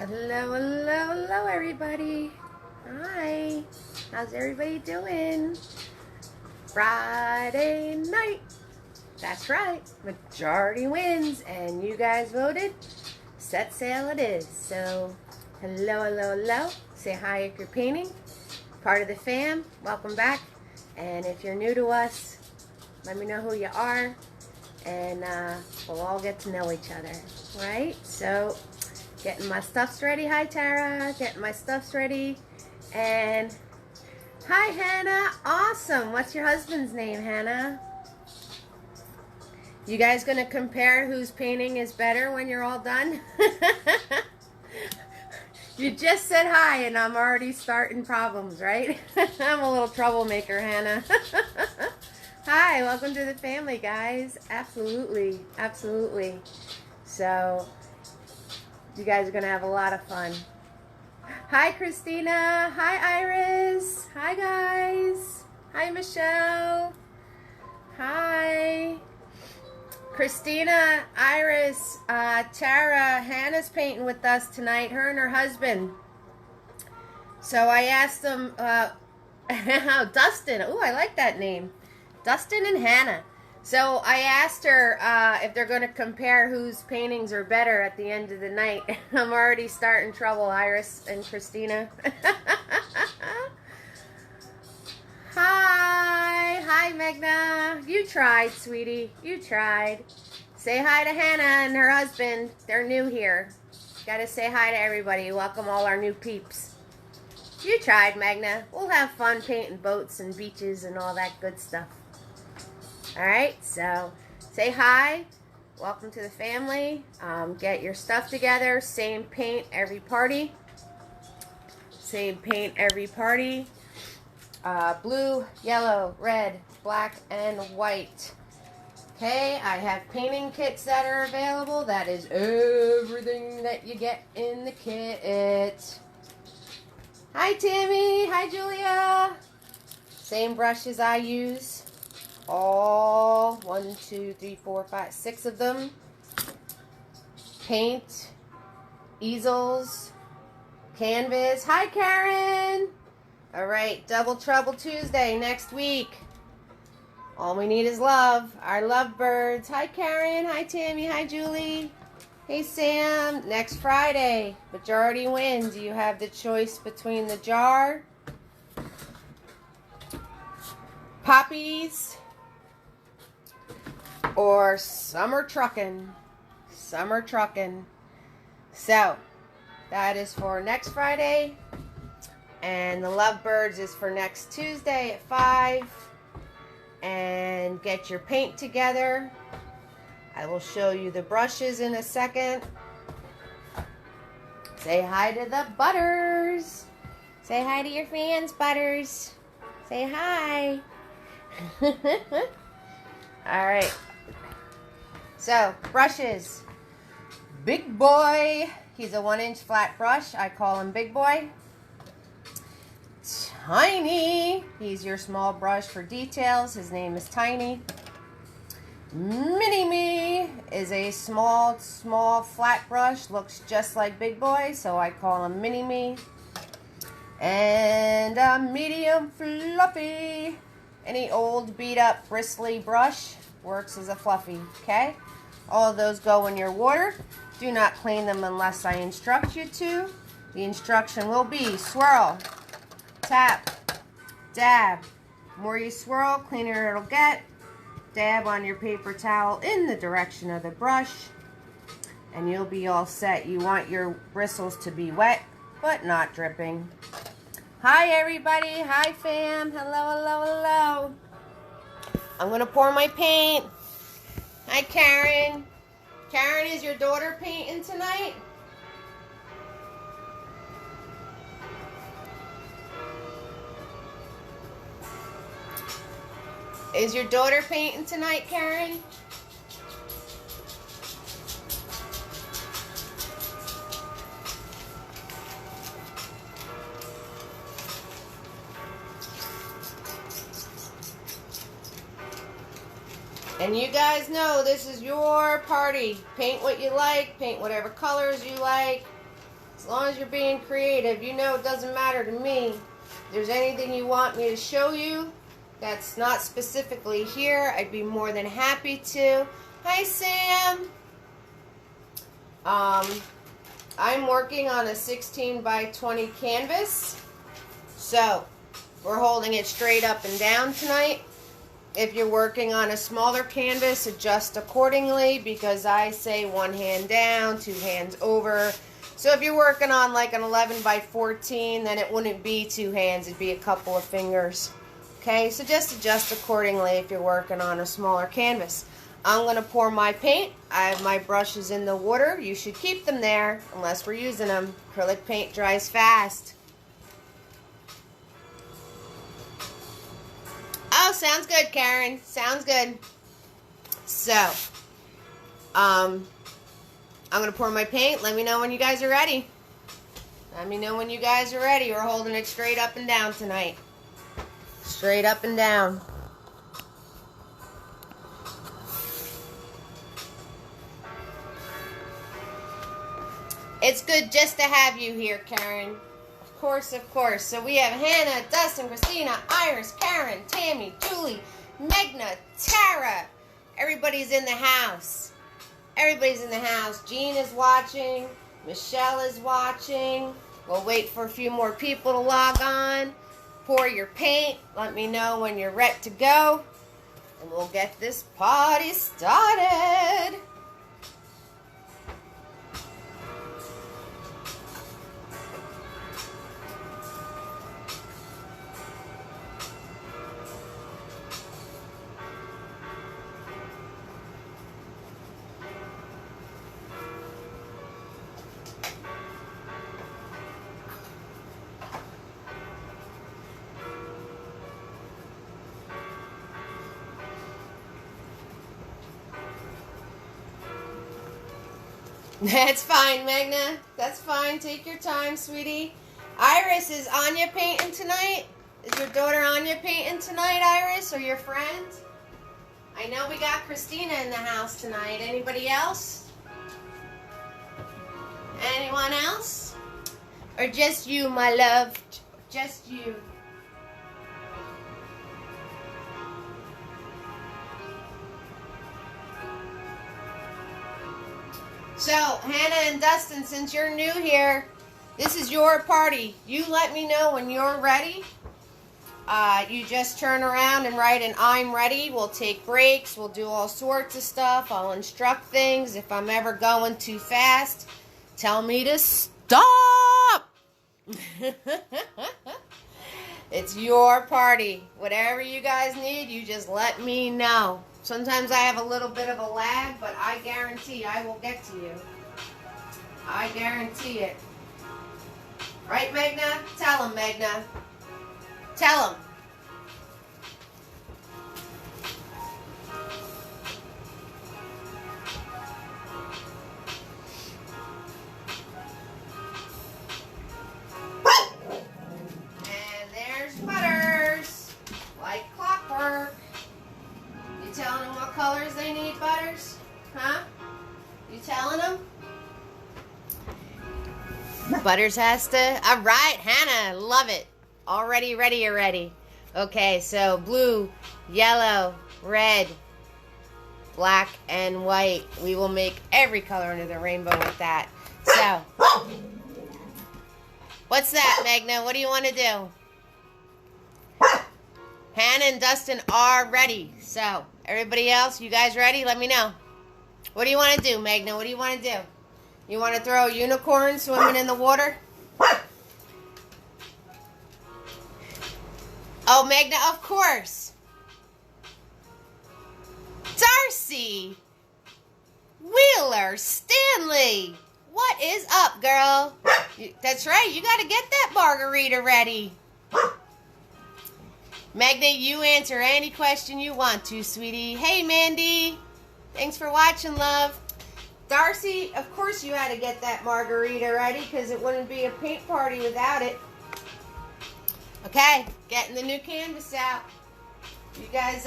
Hello, hello, hello, everybody. Hi. How's everybody doing? Friday night. That's right. Majority wins, and you guys voted. Set sail it is. So, hello, hello, hello. Say hi if you're painting. Part of the fam. Welcome back. And if you're new to us, let me know who you are, and we'll all get to know each other, right? So, getting my stuffs ready. Hi, Tara. Getting my stuffs ready. And hi, Hannah. Awesome. What's your husband's name, Hannah? You guys gonna compare whose painting is better when you're all done? You just said hi and I'm already starting problems, right? I'm a little troublemaker, Hannah. Hi, welcome to the family, guys. Absolutely, absolutely. So, you guys are going to have a lot of fun. Hi, Christina. Hi, Iris. Hi, guys. Hi, Michelle. Hi. Christina, Iris, Tara, Hannah's painting with us tonight, her and her husband. So I asked them, Dustin. Oh, I like that name. Dustin and Hannah. So I asked her if they're going to compare whose paintings are better at the end of the night. I'm already starting trouble, Iris and Christina. Hi. Hi, Megna. You tried, sweetie. You tried. Say hi to Hannah and her husband. They're new here. Got to say hi to everybody. Welcome all our new peeps. You tried, Megna. We'll have fun painting boats and beaches and all that good stuff. Alright, so say hi. Welcome to the family. Get your stuff together. Same paint every party. Same paint every party. Blue, yellow, red, black, and white. Okay, I have painting kits that are available. That is everything that you get in the kit. Hi, Tammy. Hi, Julia. Same brushes I use. All 1, 2, 3, 4, 5, 6 of them. Paint, easels, canvas. Hi, Karen. All right, Double Trouble Tuesday next week. All we need is love. Our lovebirds. Hi, Karen. Hi, Tammy. Hi, Julie. Hey, Sam. Next Friday, majority wins. You have the choice between the jar, poppies, or summer truckin'. Summer truckin'. So, that is for next Friday. And the Lovebirds is for next Tuesday at 5. And get your paint together. I will show you the brushes in a second. Say hi to the Butters. Say hi to your fans, Butters. Say hi. Alright. So, brushes. Big Boy. He's a 1-inch flat brush. I call him Big Boy. Tiny. He's your small brush for details. His name is Tiny. Mini Me is a small flat brush. Looks just like Big Boy, so I call him Mini Me. And a medium fluffy. Any old beat up bristly brush works as a fluffy, okay? All of those go in your water. Do not clean them unless I instruct you to. The instruction will be swirl, tap, dab. The more you swirl, cleaner it'll get. Dab on your paper towel in the direction of the brush, and you'll be all set. You want your bristles to be wet, but not dripping. Hi, everybody. Hi, fam. Hello, hello, hello. I'm going to pour my paint. Hi, Karen. Karen, is your daughter painting tonight? Is your daughter painting tonight, Karen? And you guys know this is your party. Paint what you like, paint whatever colors you like. As long as you're being creative, you know it doesn't matter to me. If there's anything you want me to show you that's not specifically here, I'd be more than happy to. Hi, Sam. I'm working on a 16 by 20 canvas. So, we're holding it straight up and down tonight. If you're working on a smaller canvas, adjust accordingly because I say one hand down, two hands over. So if you're working on like an 11 by 14, then it wouldn't be two hands, it'd be a couple of fingers. Okay, so just adjust accordingly if you're working on a smaller canvas. I'm going to pour my paint. I have my brushes in the water. You should keep them there unless we're using them. Acrylic paint dries fast. Oh, sounds good, Karen. Sounds good. So, I'm going to pour my paint. Let me know when you guys are ready. Let me know when you guys are ready. We're holding it straight up and down tonight. Straight up and down. It's good just to have you here, Karen. Of course, of course. So we have Hannah, Dustin, Christina, Iris, Karen, Tammy, Julie, Megna, Tara. Everybody's in the house. Everybody's in the house. Jean is watching. Michelle is watching. We'll wait for a few more people to log on. Pour your paint. Let me know when you're ready to go. And we'll get this party started. That's fine, Magna. That's fine. Take your time, sweetie. Iris, is Anya painting tonight? Is your daughter Anya painting tonight, Iris, or your friend? I know we got Christina in the house tonight. Anybody else? Anyone else? Or just you, my love? Just you. So, Hannah and Dustin, since you're new here, this is your party. You let me know when you're ready. You just turn around and write an I'm ready. We'll take breaks. We'll do all sorts of stuff. I'll instruct things. If I'm ever going too fast, tell me to stop. It's your party. Whatever you guys need, you just let me know. Sometimes I have a little bit of a lag, but I guarantee I will get to you. I guarantee it. Right, Magna? Tell him, Magna. Tell him. And there's Butters. Like clockwork. You telling them what colors they need, Butters? Huh? You telling them? Butters has to. All right, Hannah, love it. Already ready. Okay, so blue, yellow, red, black, and white. We will make every color under the rainbow with that. So, what's that, Magna? What do you want to do? Hannah and Dustin are ready. So, everybody else, you guys ready? Let me know. What do you want to do, Magna? What do you want to do? You want to throw a unicorn swimming in the water? Oh, Magna, of course. Darcy. Wheeler. Stanley. What is up, girl? That's right. You got to get that margarita ready. Magna, you answer any question you want to, sweetie. Hey, Mandy. Thanks for watching, love. Darcy, of course you had to get that margarita ready because it wouldn't be a paint party without it. Okay, getting the new canvas out. You guys,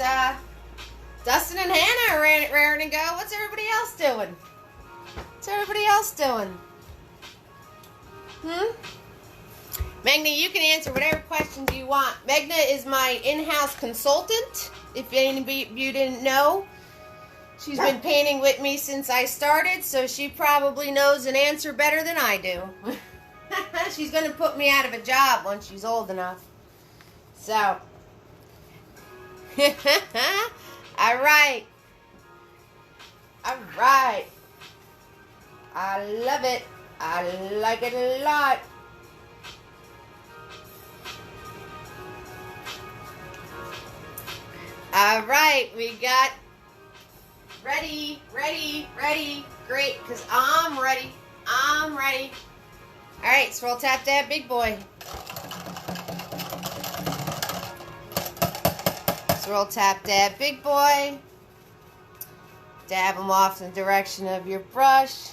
Dustin and Hannah are raring to go. What's everybody else doing? What's everybody else doing? Magna, you can answer whatever questions you want. Magna is my in-house consultant, if any of you didn't know. She's been painting with me since I started, so she probably knows an answer better than I do. She's going to put me out of a job once she's old enough. So, all right. All right. I love it. I like it a lot. All right, we got ready. Great, because I'm ready. All right, swirl tap that big boy. Swirl tap that big boy. Dab them off in the direction of your brush.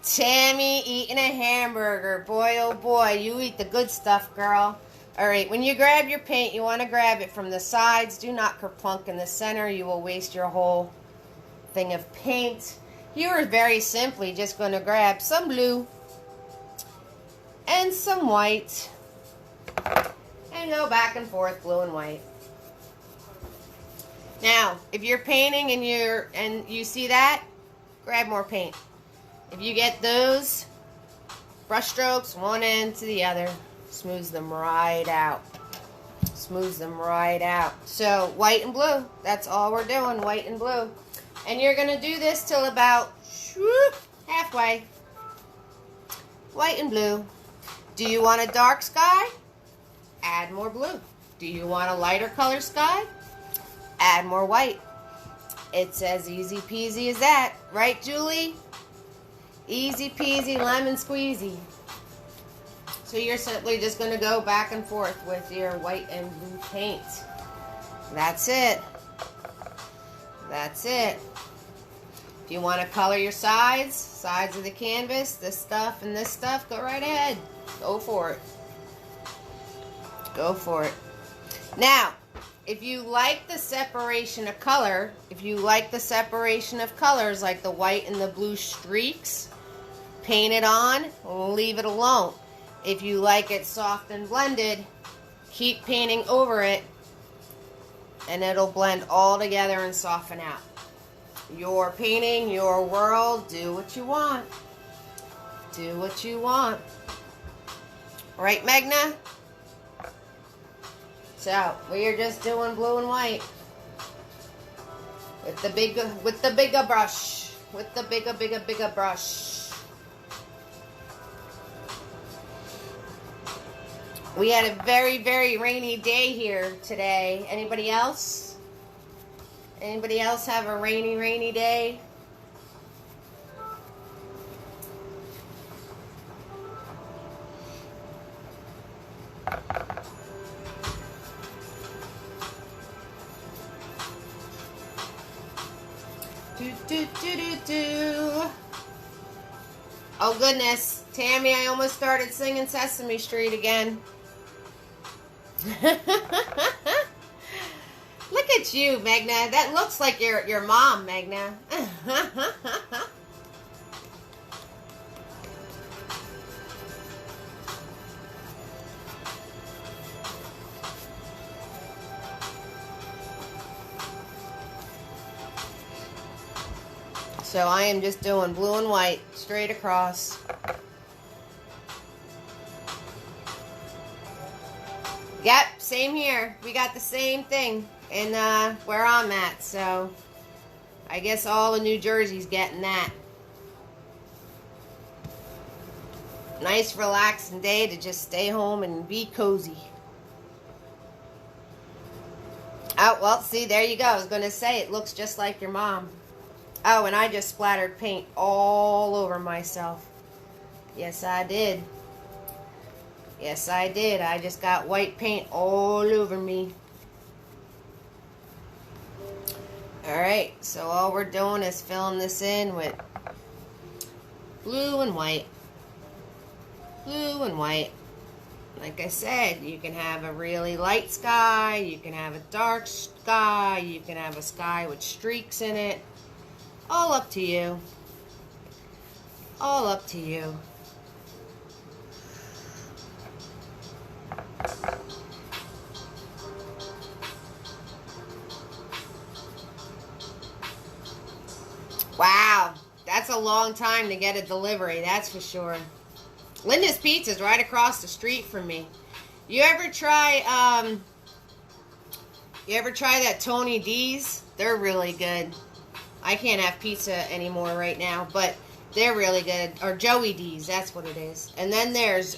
Tammy eating a hamburger. Boy, oh boy, you eat the good stuff, girl. All right, when you grab your paint, you want to grab it from the sides. Do not kerplunk in the center. You will waste your whole thing of paint. You are very simply just going to grab some blue and some white and go back and forth, blue and white. Now, if you're painting and you see that, grab more paint. If you get those brush strokes, one end to the other, smooths them right out. Smooths them right out. So, white and blue. That's all we're doing, white and blue. And you're going to do this till about halfway. White and blue. Do you want a dark sky? Add more blue. Do you want a lighter color sky? Add more white. It's as easy peasy as that. Right, Julie? Easy peasy, lemon squeezy. So you're simply just going to go back and forth with your white and blue paint. That's it. That's it. If you want to color your sides of the canvas, this stuff and this stuff, go right ahead. Go for it. Go for it. Now, if you like the separation of color, if you like the separation of colors like the white and the blue streaks, paint it on, leave it alone. If you like it soft and blended, keep painting over it and it'll blend all together and soften out. Your painting, your world, do what you want. Do what you want. Right, Magna? So, we are just doing blue and white. With the bigger brush. With the bigger brush. We had a very, very rainy day here today. Anybody else? Anybody else have a rainy day? Do. Oh goodness, Tammy, I almost started singing Sesame Street again. Look at you, Magna. That looks like your mom, Magna. So I am just doing blue and white straight across. Yep, same here. We got the same thing in where I'm at, so I guess all of New Jersey's getting that. Nice relaxing day to just stay home and be cozy. Oh, well, see, there you go. I was going to say, it looks just like your mom. Oh, and I just splattered paint all over myself. Yes, I did. Yes, I did. I just got white paint all over me. Alright, so all we're doing is filling this in with blue and white. Blue and white. Like I said, you can have a really light sky, you can have a dark sky, you can have a sky with streaks in it. All up to you. All up to you. That's a long time to get a delivery, that's for sure. Linda's Pizza's right across the street from me. You ever try that Tony D's? They're really good. I can't have pizza anymore right now, but they're really good. Or Joey D's, that's what it is. And then there's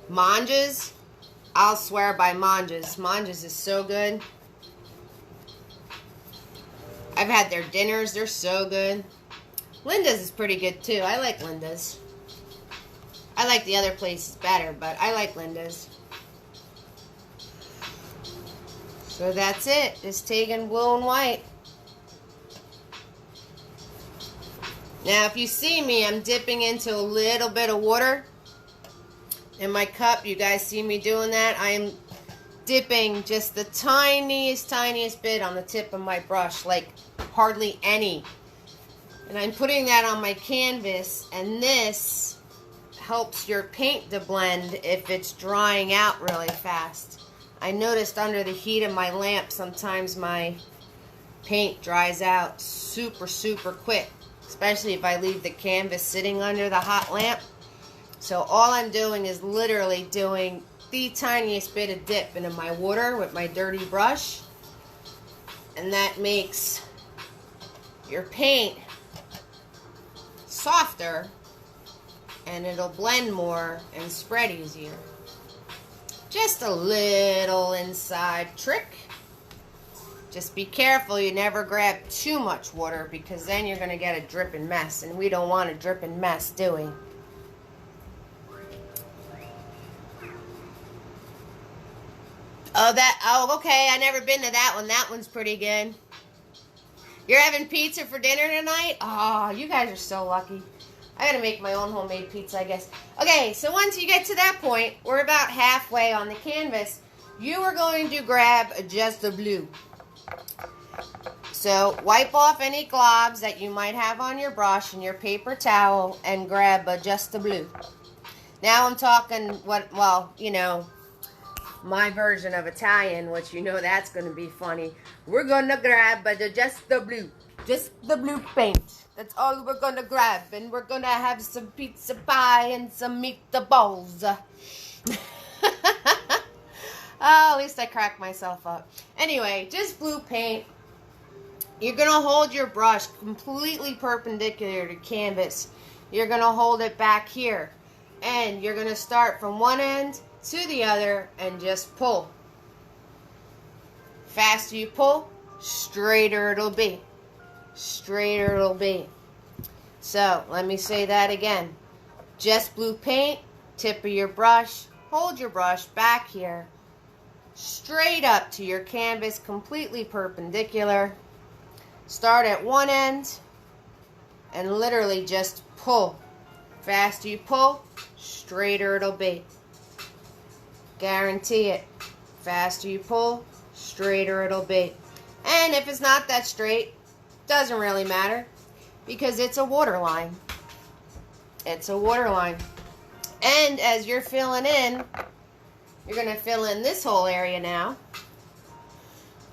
Manja's. I'll swear by Manja's. Manja's is so good. I've had their dinners. They're so good. Linda's is pretty good too. I like Linda's. I like the other places better, but I like Linda's. So that's it. Just taking blue and white. Now, if you see me, I'm dipping into a little bit of water in my cup. You guys see me doing that? I am dipping just the tiniest bit on the tip of my brush, like hardly any. And I'm putting that on my canvas, and this helps your paint to blend if it's drying out really fast. I noticed under the heat of my lamp, sometimes my paint dries out super quick, especially if I leave the canvas sitting under the hot lamp. So all I'm doing is literally doing the tiniest bit of dip into my water with my dirty brush, and that makes your paint softer, and it'll blend more and spread easier. Just a little inside trick. Just be careful you never grab too much water, because then you're going to get a dripping mess, and we don't want a dripping mess, do we? Oh, okay, I never been to that one. That one's pretty good. You're having pizza for dinner tonight? Oh, you guys are so lucky. I gotta make my own homemade pizza, I guess. Okay, so once you get to that point, we're about halfway on the canvas. You are going to grab just the blue. So wipe off any globs that you might have on your brush and your paper towel and grab just the blue. Now I'm talking my version of Italian, which you know that's going to be funny. We're going to grab just the blue. Just the blue paint. That's all we're going to grab. And we're going to have some pizza pie and some meatballs. Oh, at least I cracked myself up. Anyway, just blue paint. You're going to hold your brush completely perpendicular to canvas. You're going to hold it back here. And you're going to start from one end to the other and just pull. Faster you pull, straighter it'll be. Straighter it'll be. So, let me say that again. Just blue paint, tip of your brush, hold your brush back here, straight up to your canvas, completely perpendicular. Start at one end and literally just pull. Faster you pull, straighter it'll be. Guarantee it. Faster you pull, straighter it'll be. And if it's not that straight, doesn't really matter, because it's a waterline. It's a waterline. And as you're filling in, you're going to fill in this whole area now.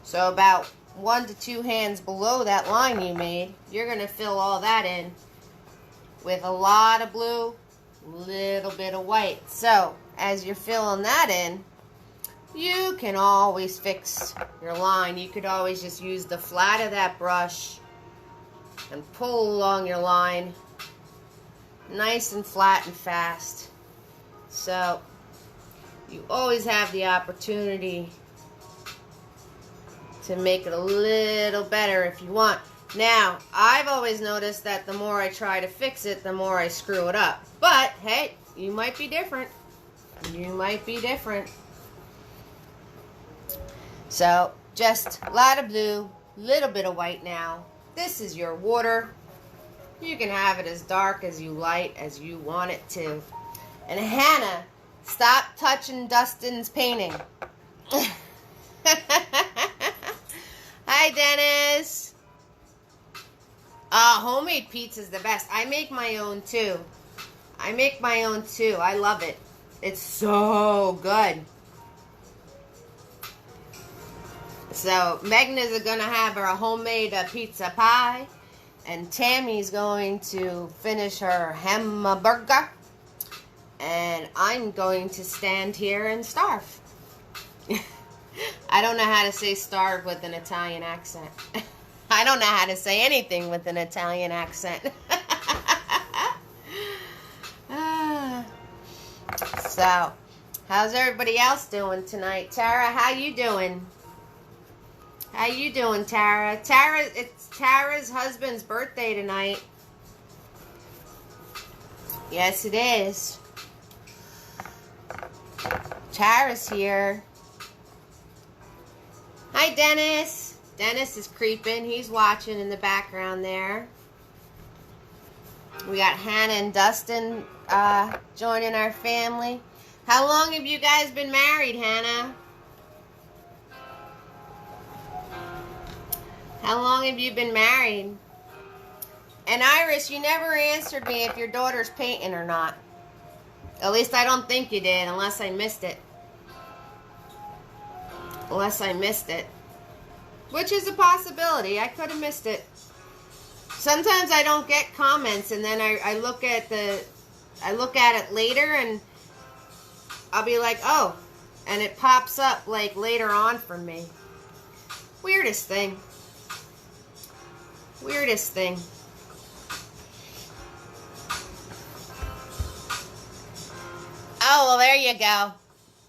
So about 1 to 2 hands below that line you made, you're going to fill all that in with a lot of blue, little bit of white. So as you're filling that in, you can always fix your line. You could always just use the flat of that brush and pull along your line nice and flat and fast. So you always have the opportunity to make it a little better if you want. Now, I've always noticed that the more I try to fix it, the more I screw it up. But, hey, you might be different. You might be different. So, just a lot of blue, little bit of white now. This is your water. You can have it as dark as you light as you want it to. And Hannah, stop touching Dustin's painting. Hi, Dennis. Homemade pizza is the best. I make my own too. I love it. It's so good. So Megna's going to have her homemade pizza pie, And Tammy's going to finish her hamburger. And I'm going to stand here and starve. I don't know how to say starve with an Italian accent. I don't know how to say anything with an Italian accent. So, how's everybody else doing tonight? Tara, how you doing? How you doing, Tara? It's Tara's husband's birthday tonight. Yes, it is. Tara's here. Hi, Dennis. Dennis is creeping. He's watching in the background there. We got Hannah and Dustin joining our family. How long have you guys been married, Hannah? How long have you been married? And Iris, you never answered me if your daughter's painting or not. At least I don't think you did, unless I missed it. Unless I missed it. Which is a possibility. I could have missed it. Sometimes I don't get comments, and then I look at it later, and I'll be like, oh, and it pops up like later on for me. Weirdest thing. Weirdest thing. Oh, well, there you go.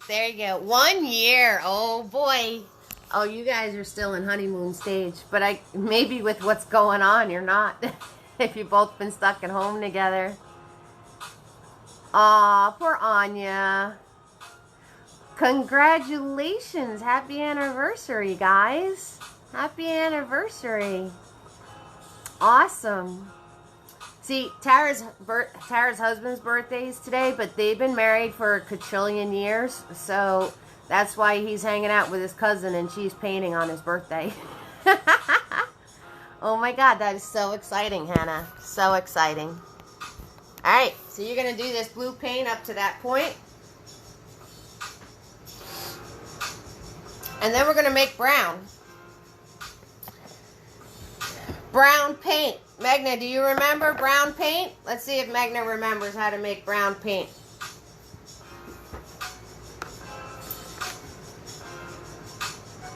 There you go. 1 year. Oh, boy. Oh, you guys are still in honeymoon stage. But maybe with what's going on, you're not. If you've both been stuck at home together. Aw, poor Anya. Congratulations. Happy anniversary, guys. Happy anniversary. Awesome. See, Tara's husband's birthday is today, but they've been married for a quadrillion years, so that's why he's hanging out with his cousin and she's painting on his birthday. Oh my God, that is so exciting, Hannah. So exciting. Alright, so you're going to do this blue paint up to that point. And then we're going to make brown. Brown paint. Magna, do you remember brown paint? Let's see if Magna remembers how to make brown paint.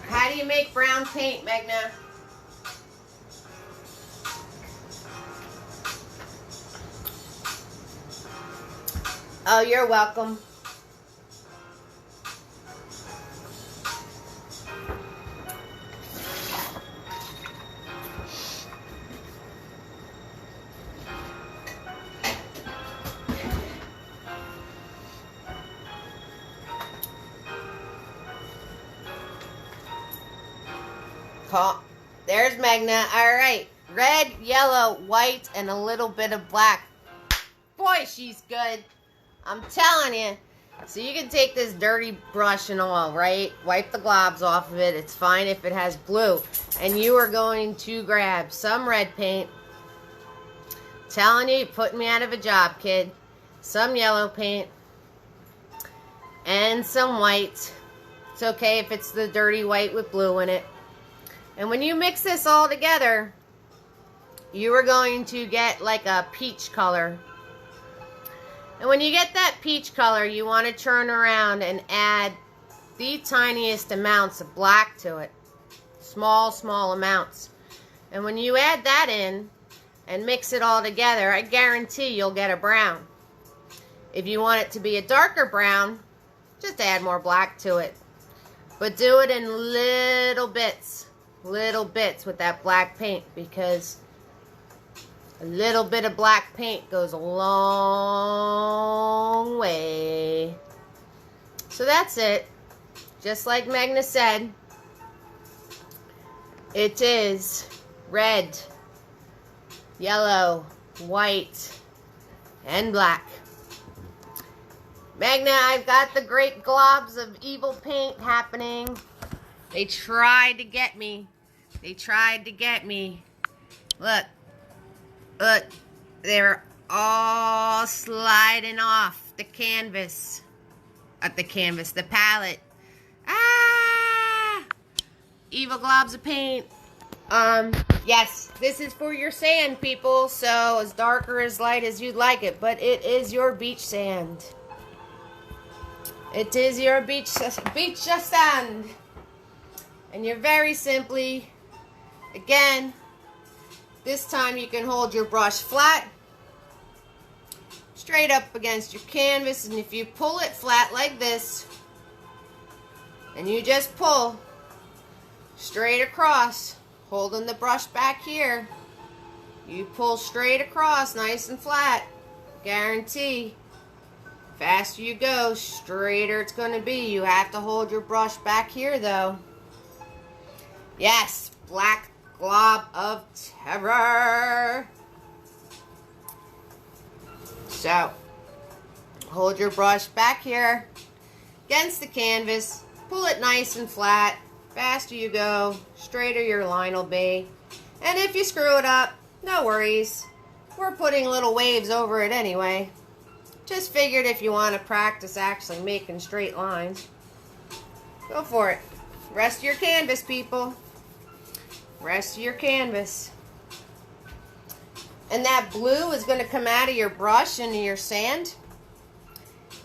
How do you make brown paint, Magna? Oh, you're welcome. There's Magna. All right. Red, yellow, white, and a little bit of black. Boy, she's good. I'm telling you. So you can take this dirty brush and all, right? Wipe the globs off of it. It's fine if it has blue. And you are going to grab some red paint. Telling you, you're putting me out of a job, kid. Some yellow paint. And some white. It's okay if it's the dirty white with blue in it. And when you mix this all together, you are going to get like a peach color. And when you get that peach color, you want to turn around and add the tiniest amounts of black to it. Small, small amounts. And when you add that in and mix it all together, I guarantee you'll get a brown. If you want it to be a darker brown, just add more black to it. But do it in little bits. Little bits with that black paint, because a little bit of black paint goes a long way. So that's it. Just like Magna said, it is red, yellow, white, and black. Magna, I've got the great globs of evil paint happening. They tried to get me. They tried to get me. Look. Look. They're all sliding off the canvas. The palette. Ah! Evil globs of paint. Yes, this is for your sand, people, so as dark or as light as you'd like it, but it is your beach sand. It is your beach sand. And you're very simply, again, this time you can hold your brush flat, straight up against your canvas, and if you pull it flat like this, and you just pull straight across, holding the brush back here, you pull straight across, nice and flat, guarantee. Faster you go, straighter it's going to be. You have to hold your brush back here though. Yes, black glob of terror. So, hold your brush back here against the canvas, pull it nice and flat. Faster you go, straighter your line will be. And if you screw it up, no worries. We're putting little waves over it anyway. Just figured if you want to practice actually making straight lines, go for it. Rest of your canvas, people. Rest of your canvas. And that blue is going to come out of your brush into your sand.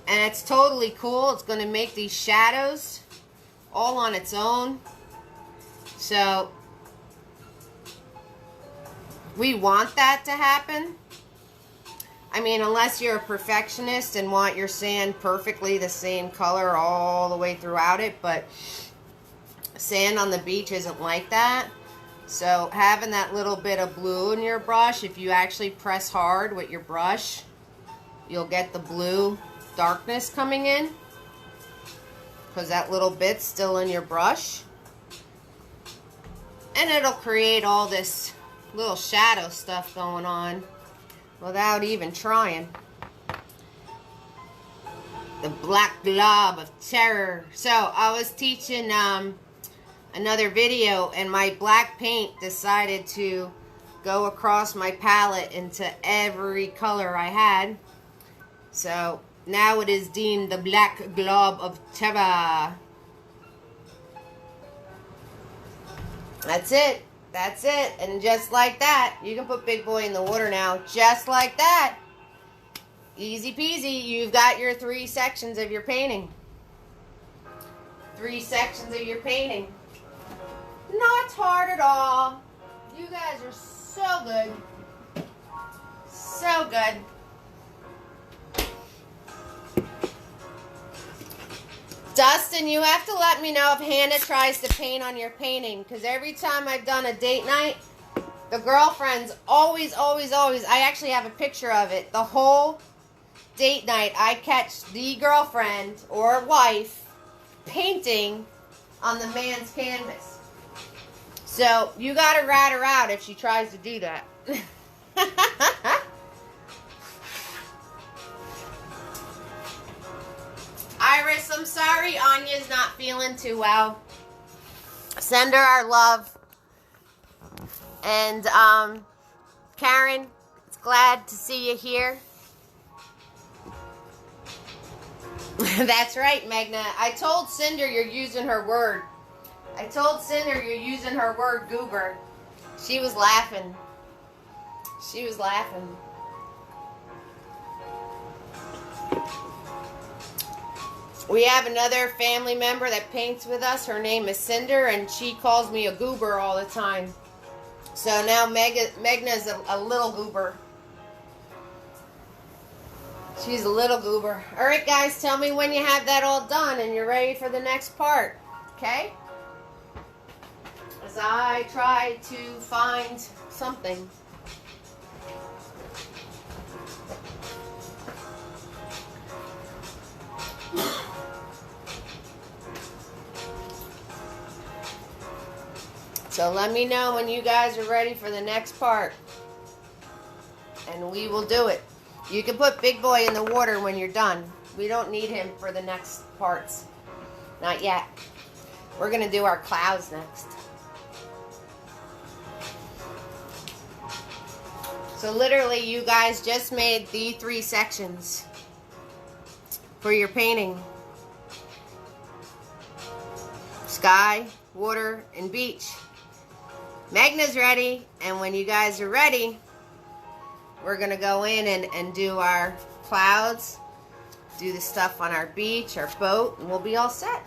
And it's totally cool. It's going to make these shadows all on its own. So we want that to happen. I mean, unless you're a perfectionist and want your sand perfectly the same color all the way throughout it, but sand on the beach isn't like that. So having that little bit of blue in your brush, if you actually press hard with your brush, you'll get the blue darkness coming in, because that little bit's still in your brush, and it'll create all this little shadow stuff going on without even trying. The black glob of terror. So I was teaching another video, and my black paint decided to go across my palette into every color I had. So now it is deemed the black glob of terror. That's it. That's it. And just like that, you can put Big Boy in the water now. Just like that. Easy peasy. You've got your 3 sections of your painting. 3 sections of your painting. Not hard at all. You guys are so good. So good. Dustin, you have to let me know if Hannah tries to paint on your painting, because every time I've done a date night, the girlfriends always, I actually have a picture of it, the whole date night, I catch the girlfriend or wife painting on the man's canvas. So you got to rat her out if she tries to do that. Iris, I'm sorry Anya's not feeling too well. Send her our love. And Karen, it's glad to see you here. That's right, Magna. I told Cinder you're using her word. I told Cinder you're using her word goober. She was laughing. She was laughing. We have another family member that paints with us. Her name is Cinder, and she calls me a goober all the time. So now Magna's a little goober. She's a little goober. All right, guys, tell me when you have that all done and you're ready for the next part, okay? As I try to find something. So let me know when you guys are ready for the next part, and we will do it. You can put Big Boy in the water when you're done. We don't need him for the next parts. Not yet. We're going to do our clouds next. So literally you guys just made the 3 sections for your painting. Sky, water, and beach. Magna's ready, and when you guys are ready, we're going to go in and do our clouds, do the stuff on our beach, our boat, and we'll be all set.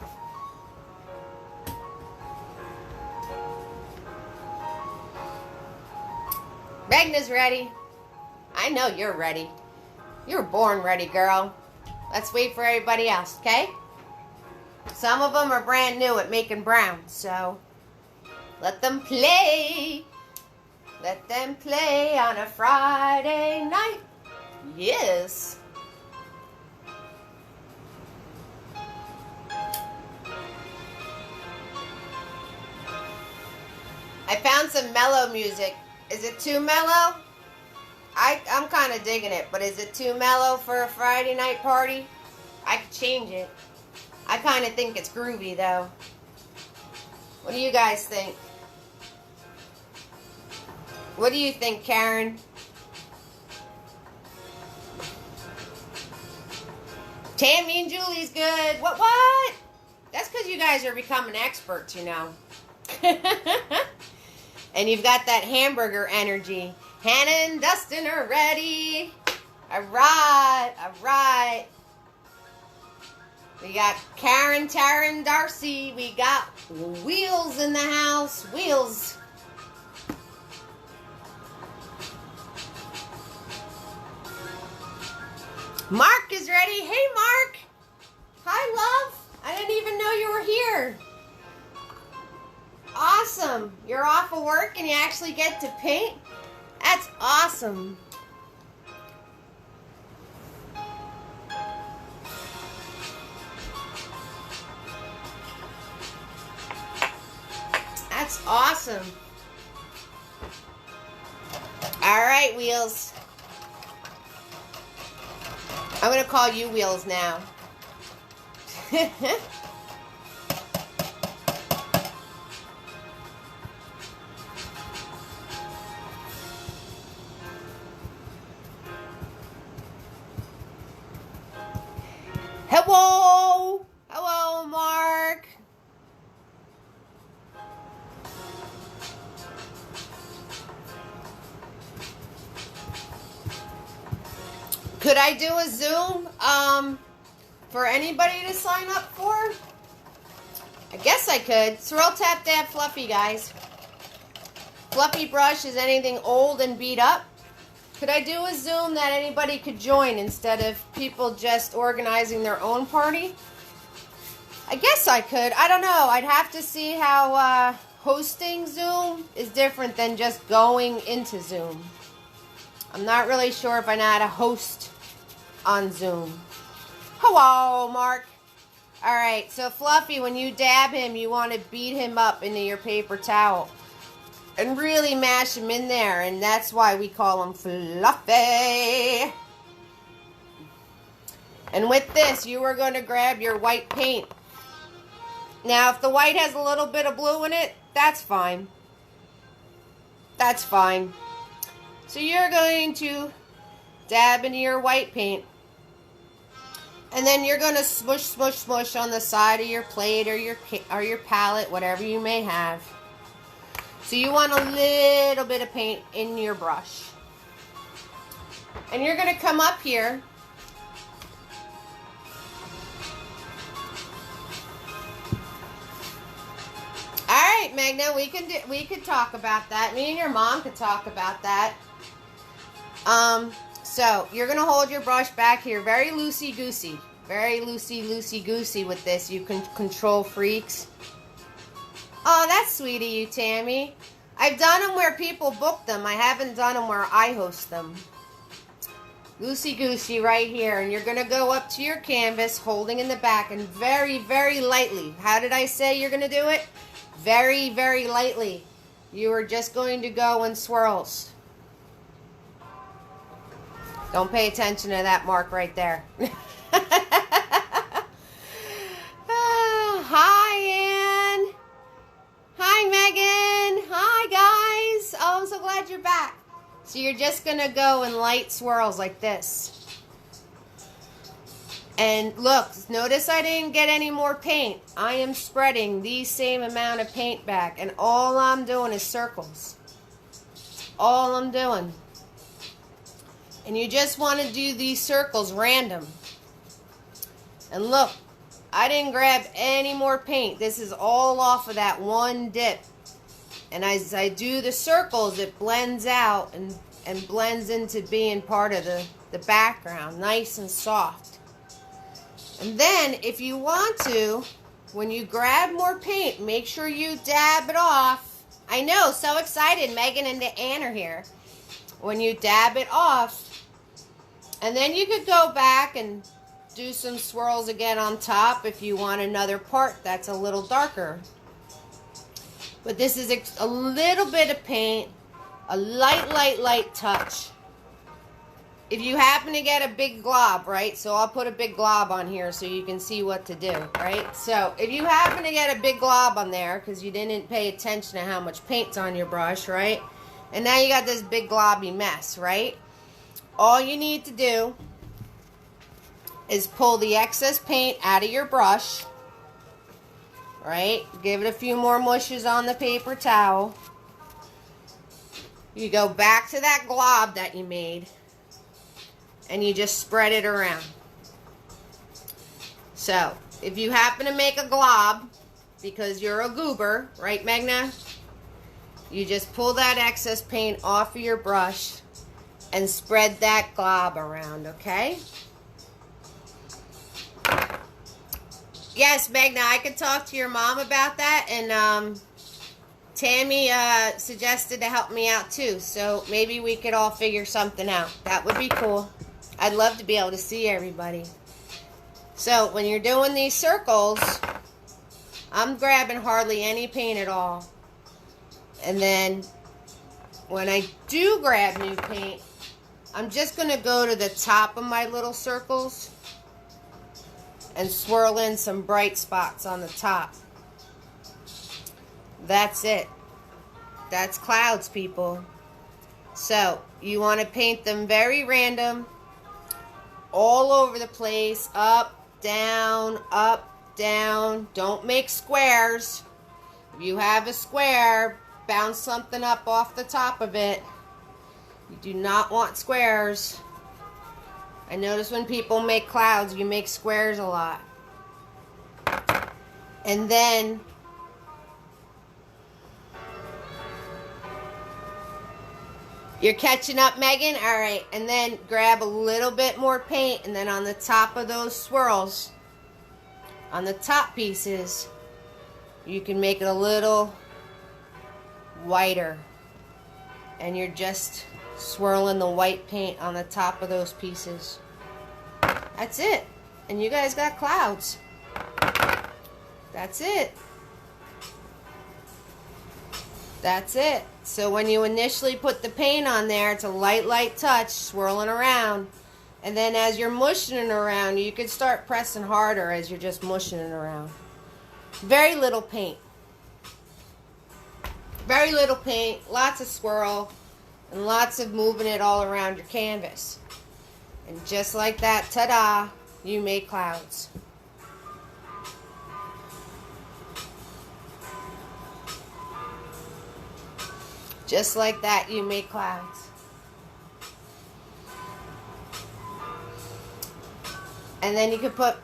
Magna's ready. I know you're ready. You were born ready, girl. Let's wait for everybody else, okay? Some of them are brand new at making brown, so let them play. Let them play on a Friday night. Yes. I found some mellow music. Is it too mellow? I'm kind of digging it, but is it too mellow for a Friday night party? I could change it. I kind of think it's groovy, though. What do you guys think? What do you think, Karen? Tammy and Julie's good. What? That's because you guys are becoming experts, you know. And you've got that hamburger energy. Hannah and Dustin are ready. All right. We got Karen, Tara, and Darcy. We got Wheels in the house. Wheels. Mark is ready. Hey, Mark. Hi, love. I didn't even know you were here. Awesome. You're off of work and you actually get to paint? That's awesome. That's awesome. All right, Wheels. I'm going to call you Wheels now. Hello! Hello, Mark. Could I do a Zoom for anybody to sign up for? I guess I could. Swirl, tap, dab, fluffy, guys. Fluffy brush is anything old and beat up. Could I do a Zoom that anybody could join instead of people just organizing their own party? I guess I could. I don't know. I'd have to see how hosting Zoom is different than just going into Zoom. I'm not really sure if I know how to host on Zoom. Hello, Mark. All right, so Fluffy, when you dab him, you want to beat him up into your paper towel and really mash him in there, and that's why we call him Fluffy. And with this, you are going to grab your white paint. Now, if the white has a little bit of blue in it, that's fine. That's fine. So you're going to dab into your white paint. And then you're going to smush, smush, smush on the side of your plate or your palette, whatever you may have. So you want a little bit of paint in your brush. And you're going to come up here. All right, Magna, we could talk about that. Me and your mom could talk about that. So you're going to hold your brush back here very loosey-goosey. Very loosey-goosey with this. You can control freaks. Oh, that's sweet of you, Tammy. I've done them where people book them. I haven't done them where I host them. Loosey-goosey right here. And you're going to go up to your canvas, holding in the back, and very, very lightly. How did I say you're going to do it? Very, very lightly. You are just going to go in swirls. Don't pay attention to that mark right there. Hi, Ann. Hi, Megan. Hi, guys. Oh, I'm so glad you're back. So you're just going to go in light swirls like this. And look, notice I didn't get any more paint. I am spreading the same amount of paint back, and all I'm doing is circles. All I'm doing. And you just want to do these circles random. And look, I didn't grab any more paint. This is all off of that one dip. And as I do the circles, it blends out and blends into being part of the background, nice and soft. And then, if you want to, when you grab more paint, make sure you dab it off. I know, so excited. Megan and Ann are here. When you dab it off, and then you could go back and do some swirls again on top if you want another part that's a little darker. But this is a little bit of paint, a light touch. If you happen to get a big glob, right? So I'll put a big glob on here so you can see what to do, right? So if you happen to get a big glob on there because you didn't pay attention to how much paint's on your brush, right? And now you got this big globby mess, right? All you need to do is pull the excess paint out of your brush, right? Give it a few more mushes on the paper towel. You go back to that glob that you made, and you just spread it around. So, if you happen to make a glob, because you're a goober, right, Magna? You just pull that excess paint off of your brush and spread that glob around, okay? Yes, Magna, I could talk to your mom about that, and Tammy suggested to help me out too, so maybe we could all figure something out. That would be cool. I'd love to be able to see everybody. So, when you're doing these circles, I'm grabbing hardly any paint at all. And then, when I do grab new paint, I'm just going to go to the top of my little circles and swirl in some bright spots on the top. That's it. That's clouds, people. So, you want to paint them very random, all over the place, up, down, up, down. Don't make squares. If you have a square, bounce something up off the top of it. You do not want squares. I notice when people make clouds, you make squares a lot. And then you're catching up, Megan? All right. And then grab a little bit more paint, and then on the top of those swirls, on the top pieces, you can make it a little whiter. And you're just swirling the white paint on the top of those pieces. That's it. And you guys got clouds. That's it. That's it. So when you initially put the paint on there, it's a light touch, swirling around. And then as you're mushing it around, you can start pressing harder as you're just mushing it around. Very little paint. Very little paint, lots of swirl, and lots of moving it all around your canvas. And just like that, ta-da, you made clouds. Just like that, you make clouds. And then you could put,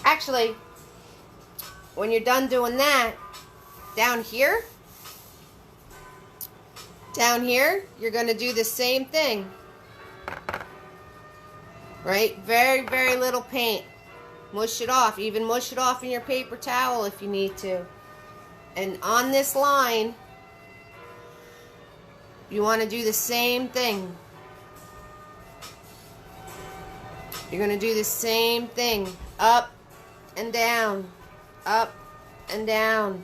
actually, when you're done doing that, down here, you're going to do the same thing. Right? Very, very little paint. Mush it off. Even mush it off in your paper towel if you need to. And on this line, you want to do the same thing. You're going to do the same thing. Up and down. Up and down.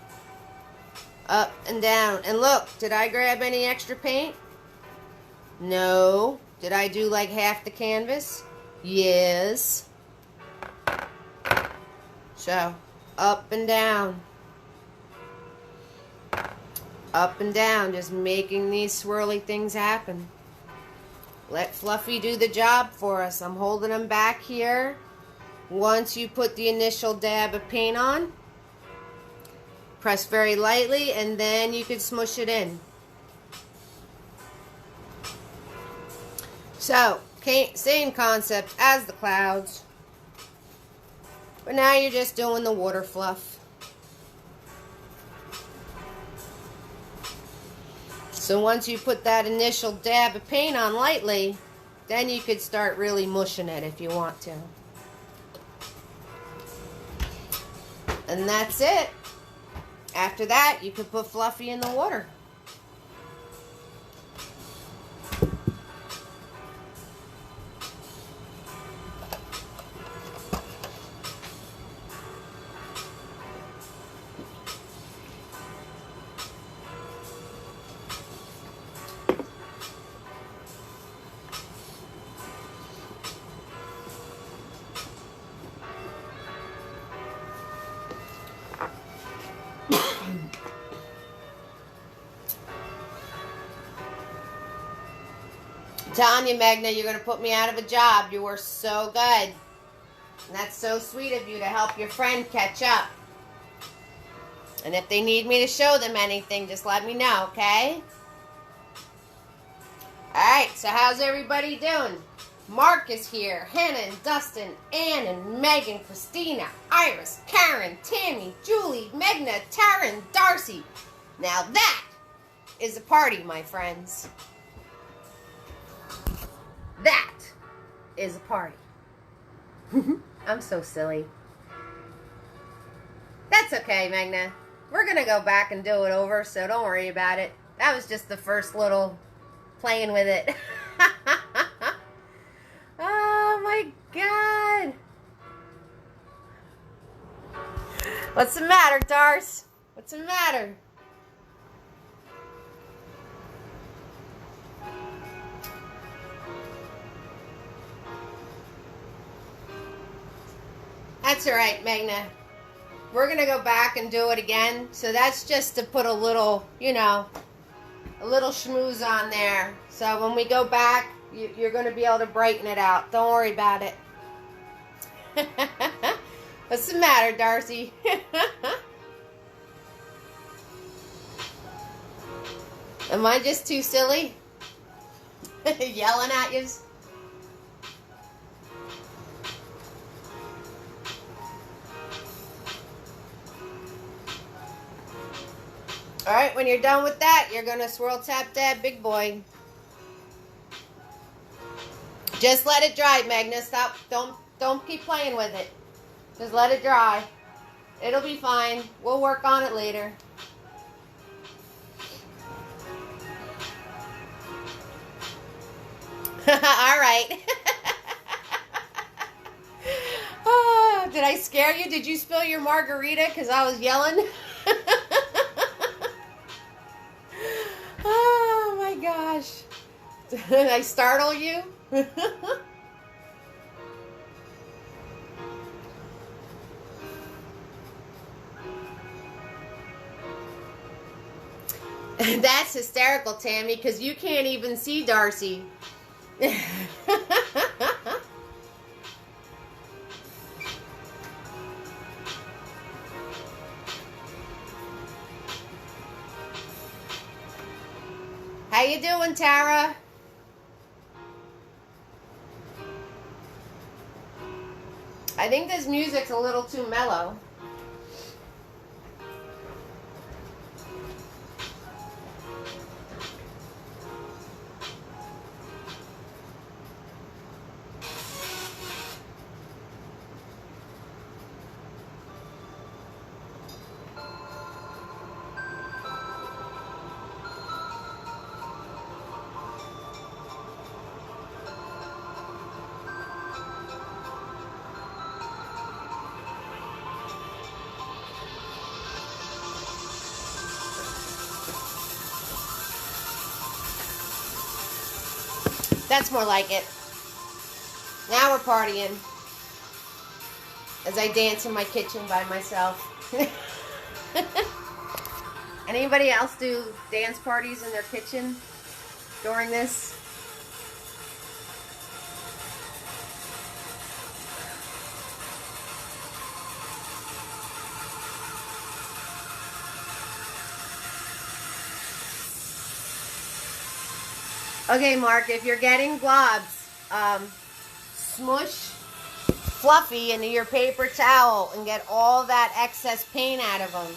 Up and down. And look, did I grab any extra paint? No. Did I do like half the canvas? Yes. So, up and down. Up and down, just making these swirly things happen. Let Fluffy do the job for us. I'm holding him back here. Once you put the initial dab of paint on, press very lightly, and then you can smush it in. So, same concept as the clouds, but now you're just doing the water fluff. So once you put that initial dab of paint on lightly, then you could start really mushing it if you want to. And that's it. After that, you could put Fluffy in the water. I'm telling you, Magna, you're going to put me out of a job. You were so good. And that's so sweet of you to help your friend catch up. And if they need me to show them anything, just let me know, okay? Alright, so how's everybody doing? Mark is here. Hannah and Dustin, Ann and Megan, Christina, Iris, Karen, Tammy, Julie, Magna, Tara, and Darcy. Now that is a party, my friends. That is a party. I'm so silly. That's okay, Magna. We're going to go back and do it over, so don't worry about it. That was just the first little playing with it. Oh, my God. What's the matter, Darce? What's the matter? That's all right, Magna. We're going to go back and do it again. So that's just to put a little, you know, a little schmooze on there. So when we go back, you're going to be able to brighten it out. Don't worry about it. What's the matter, Darcy? Am I just too silly? Yelling at you? Alright, when you're done with that, you're going to swirl tap dab big boy. Just let it dry, Magna. Stop. Don't keep playing with it. Just let it dry. It'll be fine. We'll work on it later. Alright. Oh, did I scare you? Did you spill your margarita because I was yelling? Oh my gosh. Did I startle you? That's hysterical, Tammy, because you can't even see Darcy. How you doing, Tara? I think this music's a little too mellow. That's more like it. Now we're partying. As I dance in my kitchen by myself. Anybody else do dance parties in their kitchen during this? Okay, Mark, if you're getting globs, smush Fluffy into your paper towel and get all that excess paint out of them.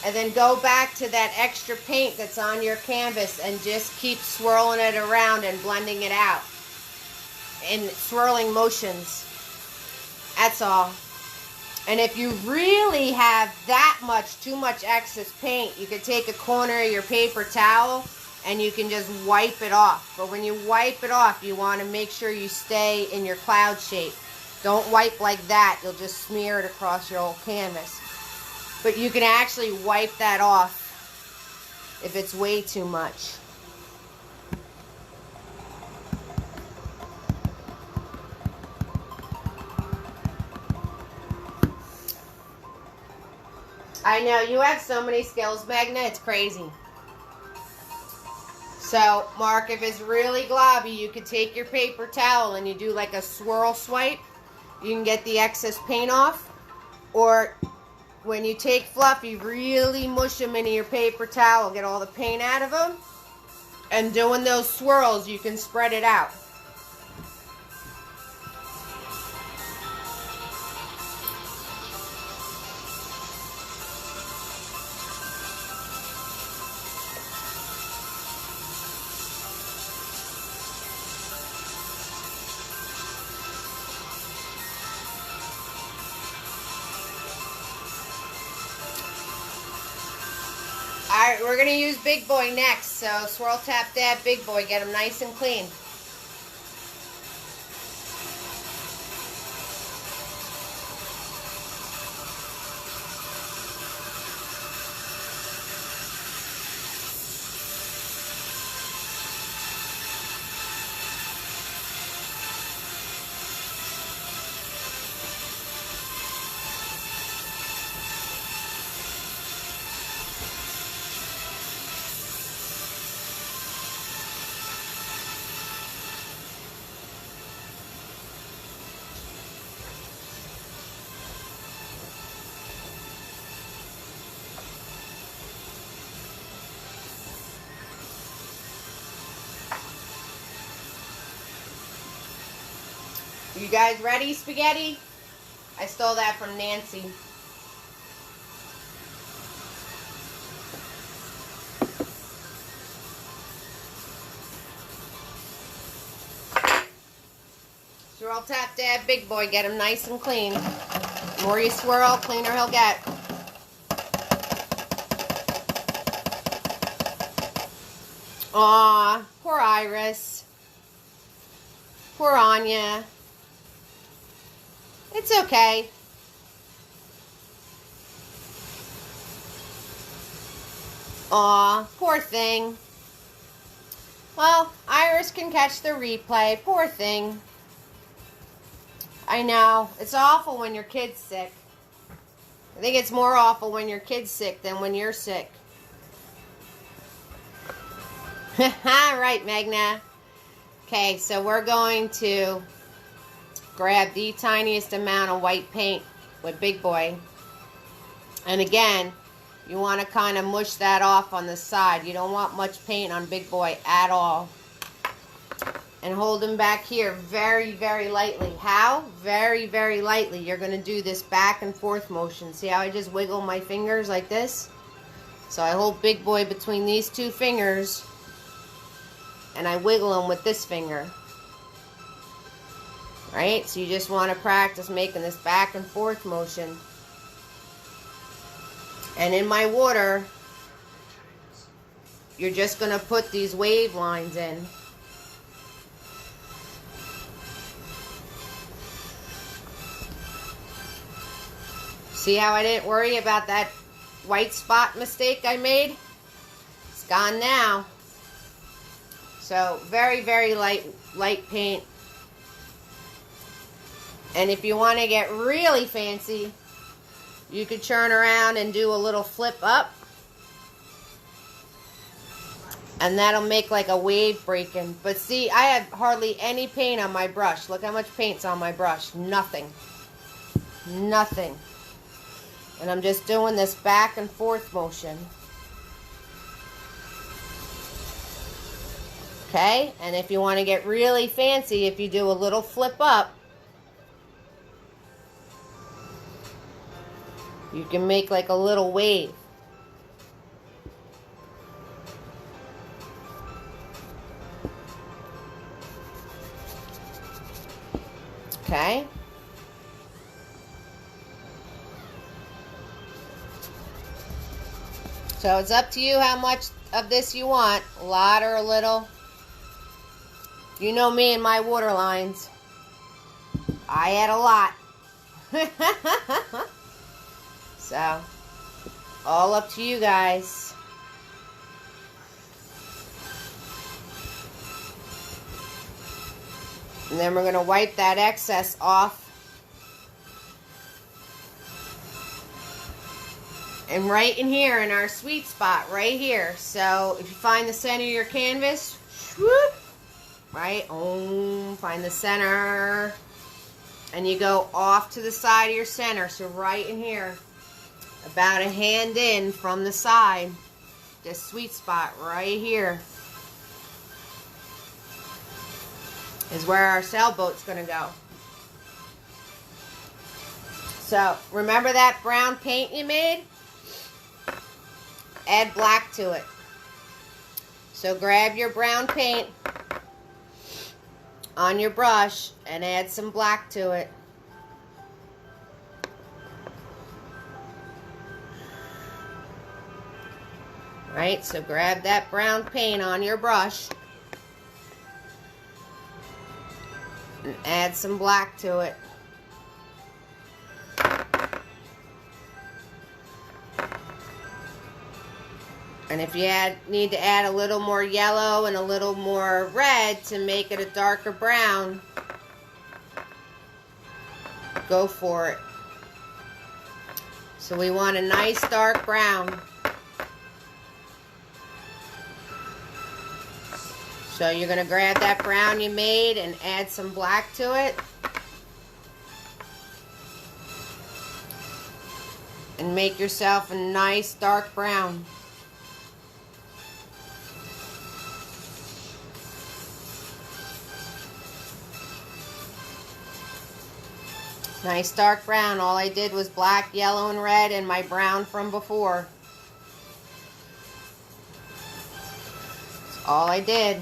And then go back to that extra paint that's on your canvas and just keep swirling it around and blending it out in swirling motions. That's all. And if you really have that much, too much excess paint, you could take a corner of your paper towel and you can just wipe it off. But when you wipe it off, you want to make sure you stay in your cloud shape. Don't wipe like that. You'll just smear it across your whole canvas. But you can actually wipe that off if it's way too much. I know, you have so many skills, Magna, it's crazy. So, Mark, if it's really globby, you could take your paper towel and you do like a swirl swipe. You can get the excess paint off. Or when you take Fluffy, really mush them into your paper towel, get all the paint out of them. And doing those swirls, you can spread it out. Alright, we're going to use Big Boy next. So swirl, tap, dab, Big Boy. Get them nice and clean. You guys ready, spaghetti? I stole that from Nancy. Swirl, tap, dab, Big Boy. Get him nice and clean. The more you swirl, cleaner he'll get. Aw, poor Iris. Poor Anya. It's okay. Aw, poor thing. Well, Iris can catch the replay. Poor thing. I know. It's awful when your kid's sick. I think it's more awful when your kid's sick than when you're sick. Right, Magna. Okay, so we're going to grab the tiniest amount of white paint with Big Boy. And again, you want to kind of mush that off on the side. You don't want much paint on Big Boy at all. And hold him back here very, very lightly. How? Very, very lightly. You're going to do this back and forth motion. See how I just wiggle my fingers like this? So I hold Big Boy between these two fingers. And I wiggle him with this finger. Right? So you just want to practice making this back and forth motion. And in my water, you're just going to put these wave lines in. See how I didn't worry about that white spot mistake I made? It's gone now. So very, very light paint. And if you want to get really fancy, you could turn around and do a little flip up. And that'll make like a wave breaking. But see, I have hardly any paint on my brush. Look how much paint's on my brush. Nothing. Nothing. And I'm just doing this back and forth motion. Okay, and if you want to get really fancy, if you do a little flip up, you can make like a little wave. Okay. So it's up to you how much of this you want, a lot or a little. You know me and my water lines. I add a lot. So, all up to you guys. And then we're going to wipe that excess off. And right in here, in our sweet spot, right here. So, if you find the center of your canvas, whoop, right, find the center. And you go off to the side of your center. So, right in here, about a hand in from the side. This sweet spot right here is where our sailboat's going to go. So, remember that brown paint you made? Add black to it. So, grab your brown paint on your brush and add some black to it. Right, so grab that brown paint on your brush and add some black to it. And if you need to add a little more yellow and a little more red to make it a darker brown, go for it. So we want a nice dark brown. So you're going to grab that brown you made and add some black to it. And make yourself a nice dark brown. Nice dark brown. All I did was black, yellow, and red and my brown from before. That's all I did.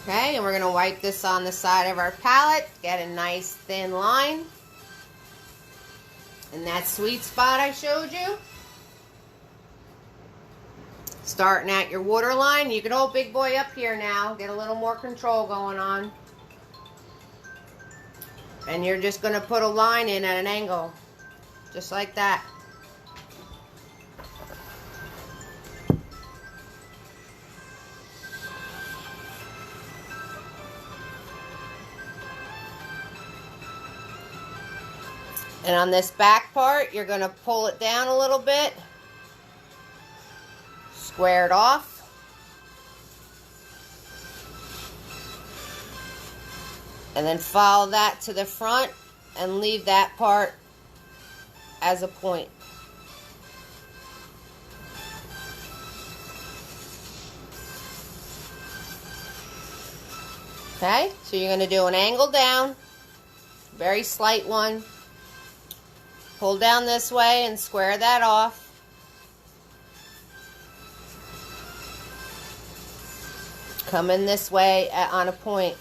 Okay, and we're going to wipe this on the side of our palette. Get a nice thin line. And that sweet spot I showed you. Starting at your water line. You can hold big boy up here now. Get a little more control going on. And you're just going to put a line in at an angle. Just like that. And on this back part, you're going to pull it down a little bit. Square it off. And then follow that to the front and leave that part as a point. Okay, so you're going to do an angle down, very slight one. Pull down this way and square that off. Come in this way on a point.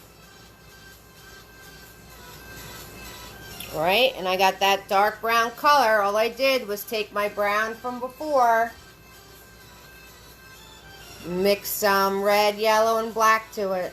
Right, and I got that dark brown color. All I did was take my brown from before, mix some red, yellow, and black to it.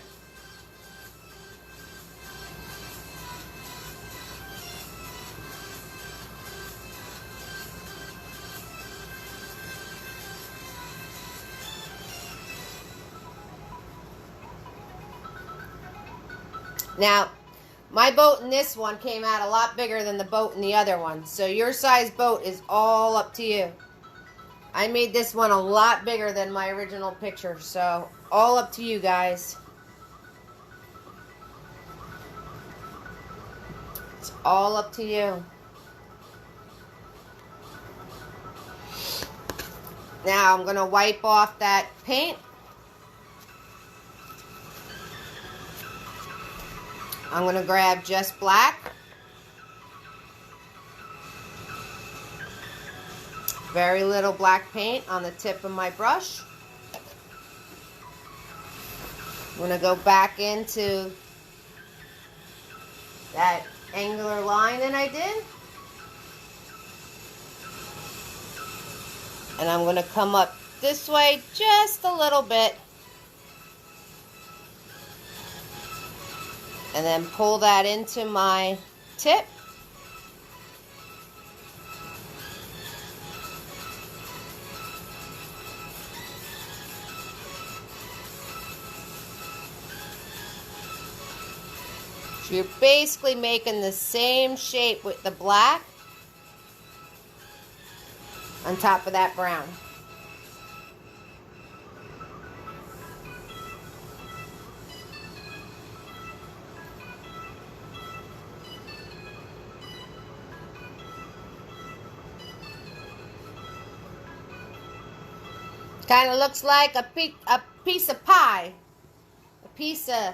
Now, my boat in this one came out a lot bigger than the boat in the other one. So your size boat is all up to you. I made this one a lot bigger than my original picture. So all up to you guys. It's all up to you. Now I'm going to wipe off that paint. I'm going to grab just black. Very little black paint on the tip of my brush. I'm going to go back into that angular line that I did. And I'm going to come up this way just a little bit. And then pull that into my tip. So you're basically making the same shape with the black on top of that brown. Kind of looks like a piece of pie. A piece of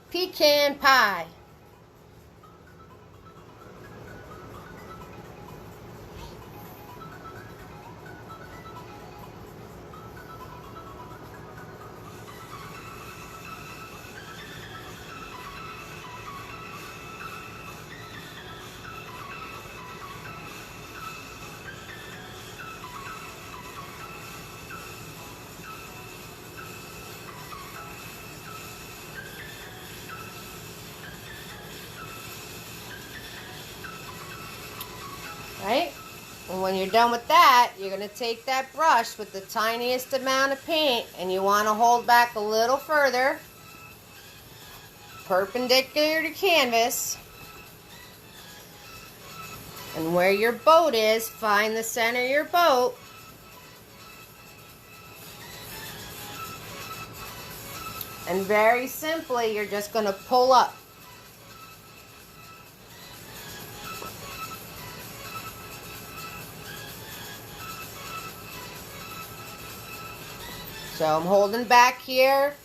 pecan pie. Right? And when you're done with that, you're going to take that brush with the tiniest amount of paint and you want to hold back a little further, perpendicular to canvas. And where your boat is, find the center of your boat. And very simply, you're just going to pull up. So I'm holding back here,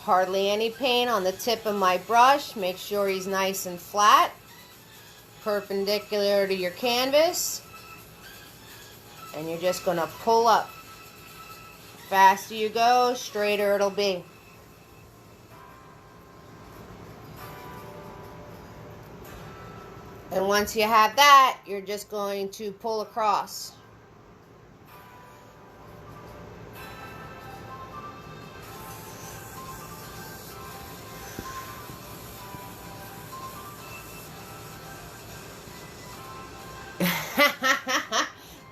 hardly any paint on the tip of my brush. Make sure he's nice and flat, perpendicular to your canvas. And you're just going to pull up. Faster you go, straighter it'll be. And once you have that, you're just going to pull across.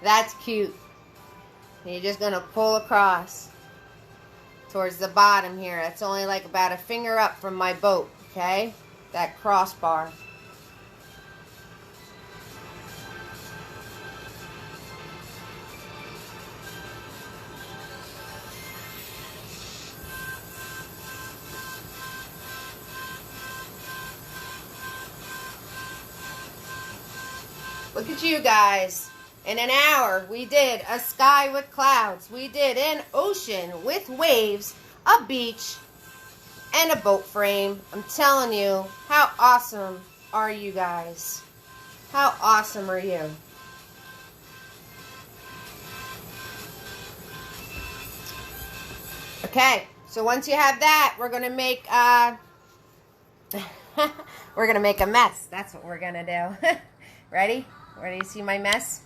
That's cute. And you're just going to pull across towards the bottom here. That's only like about a finger up from my boat, okay? That crossbar. Look at you guys. In an hour, we did a sky with clouds. We did an ocean with waves, a beach, and a boat frame. I'm telling you, how awesome are you guys? How awesome are you? Okay, so once you have that, we're gonna make we're gonna make a mess. That's what we're gonna do. Ready? Ready to see my mess?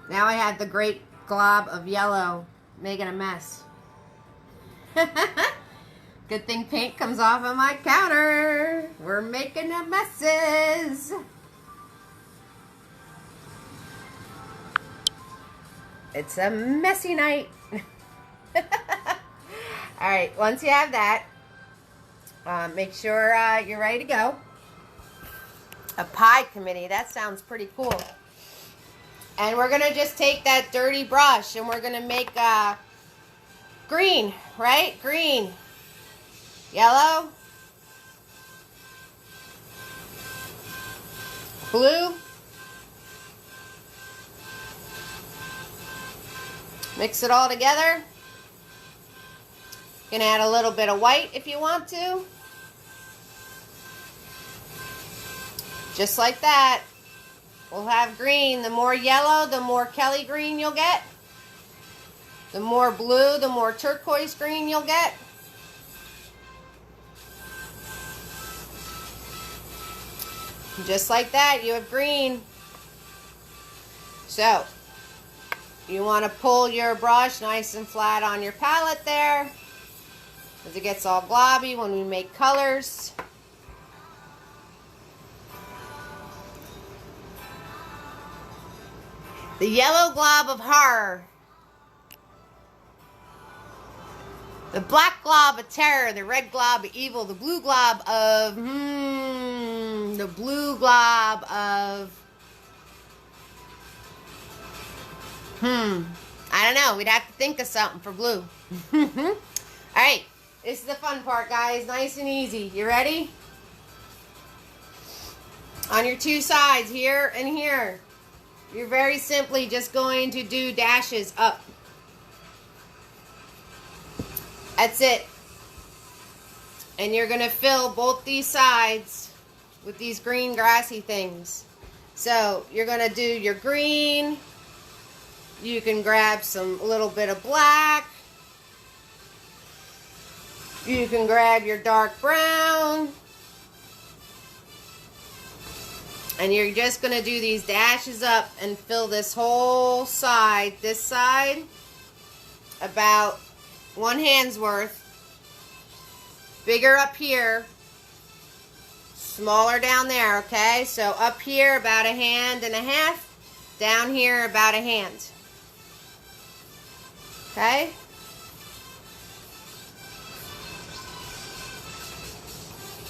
Now I have the great glob of yellow making a mess. Good thing paint comes off of my counter. We're making a messes. It's a messy night. Alright, once you have that, make sure you're ready to go. A pie committee, that sounds pretty cool. And we're going to just take that dirty brush and we're going to make green, right? Green, yellow, blue. Mix it all together. You can add a little bit of white if you want to. Just like that. We'll have green. The more yellow, the more Kelly green you'll get. The more blue, the more turquoise green you'll get. Just like that, you have green. So, you want to pull your brush nice and flat on your palette there, because it gets all globby when we make colors. The yellow glob of horror. The black glob of terror. The red glob of evil. The blue glob of... the blue glob of... I don't know. We'd have to think of something for blue. Alright. This is the fun part, guys. Nice and easy. You ready? On your two sides, here and here, you're very simply just going to do dashes up. That's it. And you're going to fill both these sides with these green grassy things. So you're going to do your green. You can grab some little bit of black. You can grab your dark brown. And you're just going to do these dashes up and fill this whole side, this side, about 1 hand's worth. Bigger up here, smaller down there, okay? So up here about 1.5 hands, down here about 1 hand. Okay?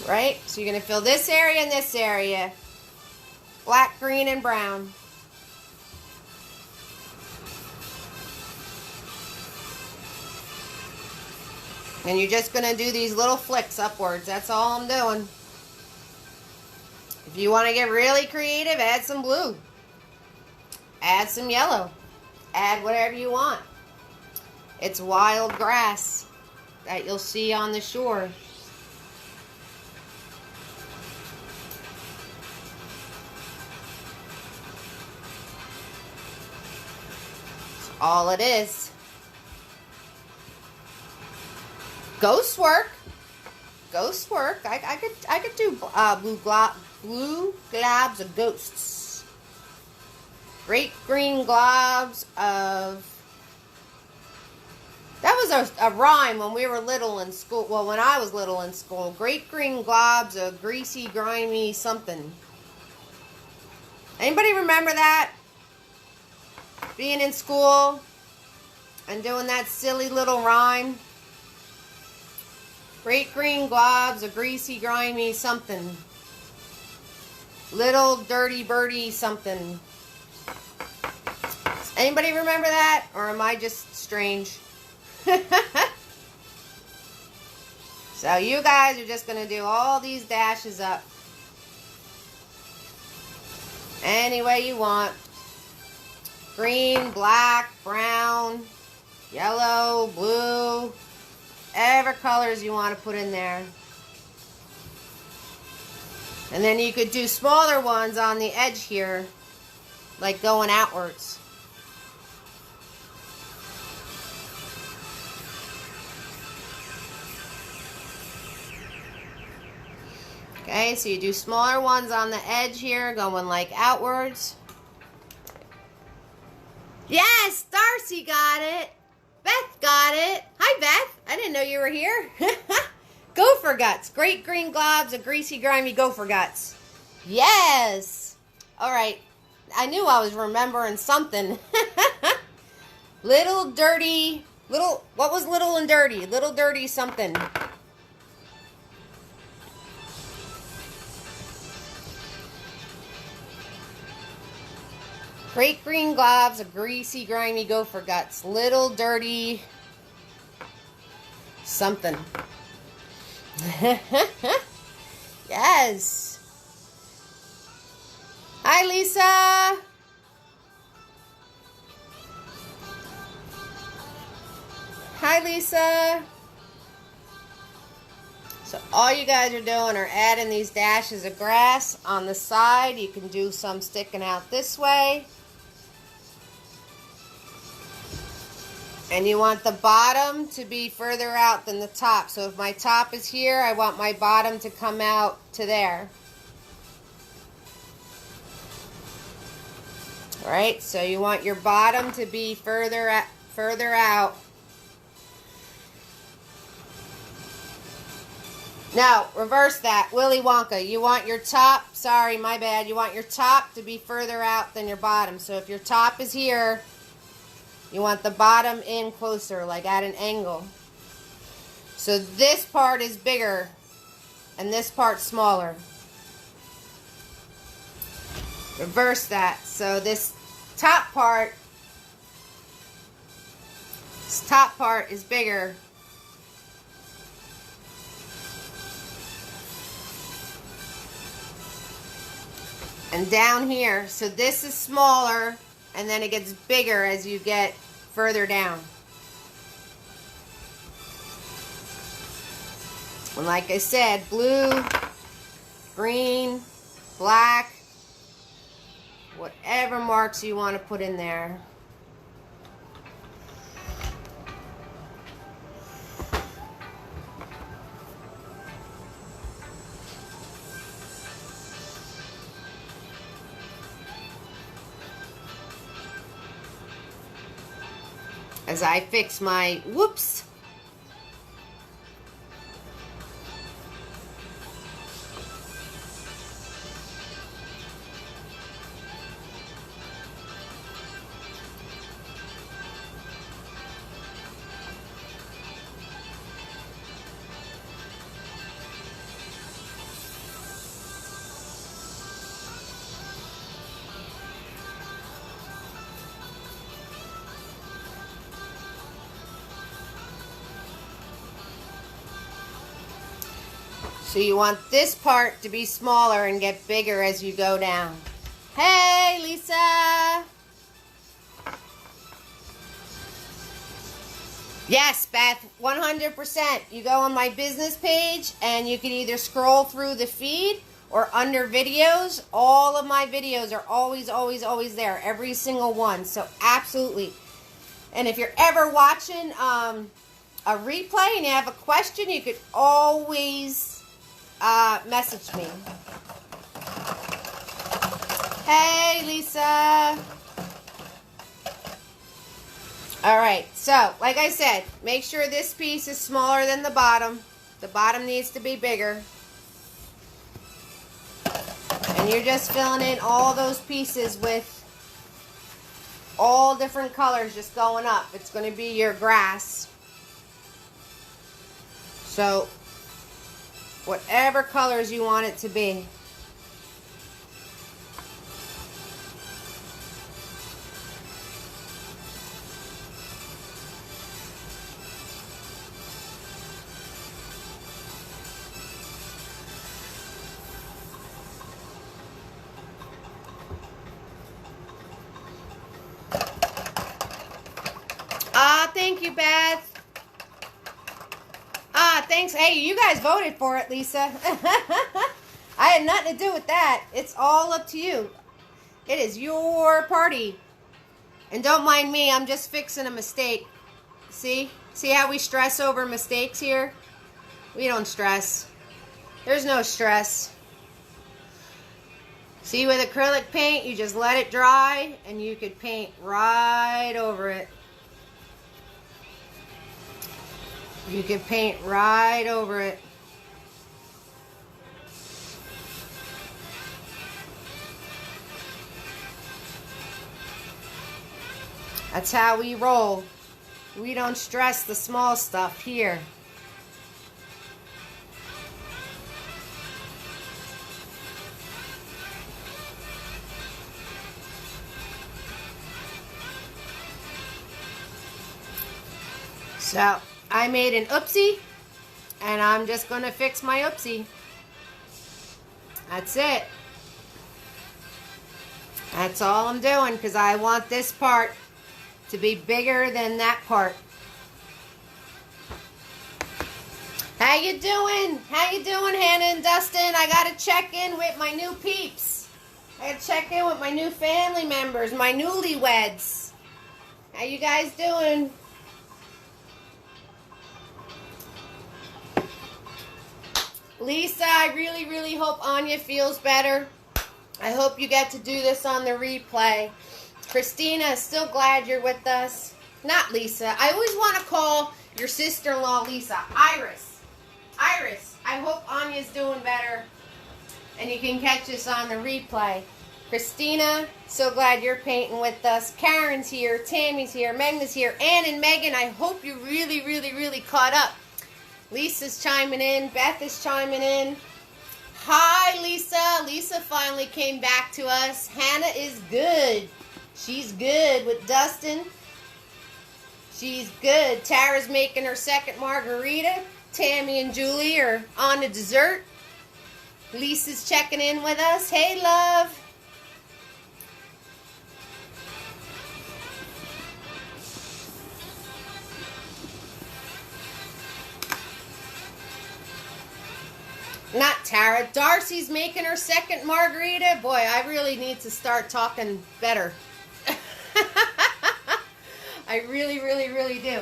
Right? So you're going to fill this area and this area. Black, green, and brown. And you're just going to do these little flicks upwards. That's all I'm doing. If you want to get really creative, add some blue. Add some yellow. Add whatever you want. It's wild grass that you'll see on the shore. That's all it is. Ghost work. Ghost work. I could do blue globs of ghosts. Great green globs of... That was a rhyme when we were little in school. Well, when I was little in school. Great green globs of greasy, grimy something. Anybody remember that? Being in school and doing that silly little rhyme. Great green globs of greasy, grimy something. Little dirty birdie something. Anybody remember that? Or am I just strange? So you guys are just going to do all these dashes up any way you want. Green, black, brown, yellow, blue, whatever colors you want to put in there. And then you could do smaller ones on the edge here, like going outwards. Okay, so you do smaller ones on the edge here, going like outwards. Yes, Darcy got it. Beth got it. Hi, Beth. I didn't know you were here. Gopher guts. Great green globs of greasy, grimy gopher guts. Yes. All right. I knew I was remembering something. Little dirty, what was little and dirty? Little dirty something. Great green globs of greasy, grimy gopher guts. Little dirty something. Yes. Hi, Lisa. Hi, Lisa. So all you guys are doing are adding these dashes of grass on the side. You can do some sticking out this way. And you want the bottom to be further out than the top. So if my top is here, I want my bottom to come out to there. All right, so you want your bottom to be further out. Now, reverse that. Willy Wonka, you want your top, sorry, my bad, you want your top to be further out than your bottom. So if your top is here, you want the bottom in closer, like at an angle. So this part is bigger and this part smaller. Reverse that. So this top part is bigger. And down here, so this is smaller, and then it gets bigger as you get further down. And like I said, blue, green, black, whatever marks you want to put in there. As I fix my whoops. So you want this part to be smaller and get bigger as you go down. Hey, Lisa! Yes, Beth, 100%. You go on my business page and you can either scroll through the feed or under videos. All of my videos are always, always, always there. Every single one. So absolutely. And if you're ever watching a replay and you have a question, you could always message me. Hey, Lisa. All right, so like I said, make sure this piece is smaller than the bottom. The bottom needs to be bigger. And you're just filling in all those pieces with all different colors just going up. It's going to be your grass. So whatever colors you want it to be. Thank you, Beth. Thanks. Hey, you guys voted for it, Lisa. I had nothing to do with that. It's all up to you. It is your party. And don't mind me, I'm just fixing a mistake. See? See how we stress over mistakes here? We don't stress. There's no stress. See, with acrylic paint, you just let it dry and you could paint right over it. You can paint right over it. That's how we roll. We don't stress the small stuff here. So I made an oopsie, and I'm just going to fix my oopsie. That's it. That's all I'm doing, because I want this part to be bigger than that part. How you doing? How you doing, Hannah and Dustin? I gotta check in with my new peeps. I gotta check in with my new family members, my newlyweds. How you guys doing? Lisa, I really hope Anya feels better. I hope you get to do this on the replay. Christina, still glad you're with us. Not Lisa. I always want to call your sister-in-law Lisa. Iris. Iris, I hope Anya's doing better and you can catch us on the replay. Christina, so glad you're painting with us. Karen's here. Tammy's here. Megna's here. Ann and Megan, I hope you really caught up. Lisa's chiming in. Beth is chiming in. Hi, Lisa. Lisa finally came back to us. Hannah is good. She's good with Dustin. She's good. Tara's making her second margarita. Tammy and Julie are on the dessert. Lisa's checking in with us. Hey, love. Not Tara. Darcy's making her second margarita. Boy, I really need to start talking better. I really do.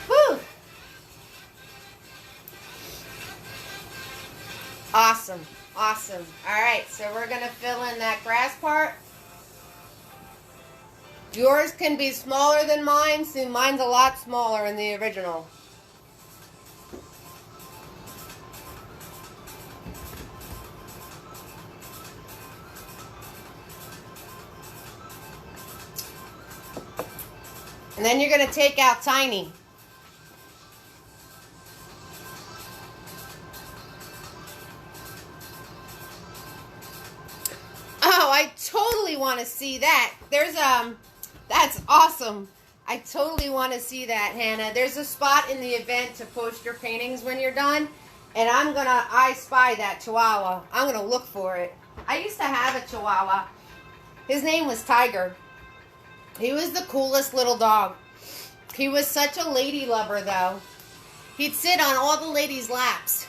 Whew. Awesome. All right, so we're going to fill in that grass part. Yours can be smaller than mine, so mine's a lot smaller in the original. And then you're going to take out Tiny. Oh, I totally want to see that. There's that's awesome. I totally want to see that, Hannah. There's a spot in the event to post your paintings when you're done. And I spy that Chihuahua. I'm going to look for it. I used to have a Chihuahua. His name was Tiger. He was the coolest little dog. He was such a lady lover, though. He'd sit on all the ladies' laps.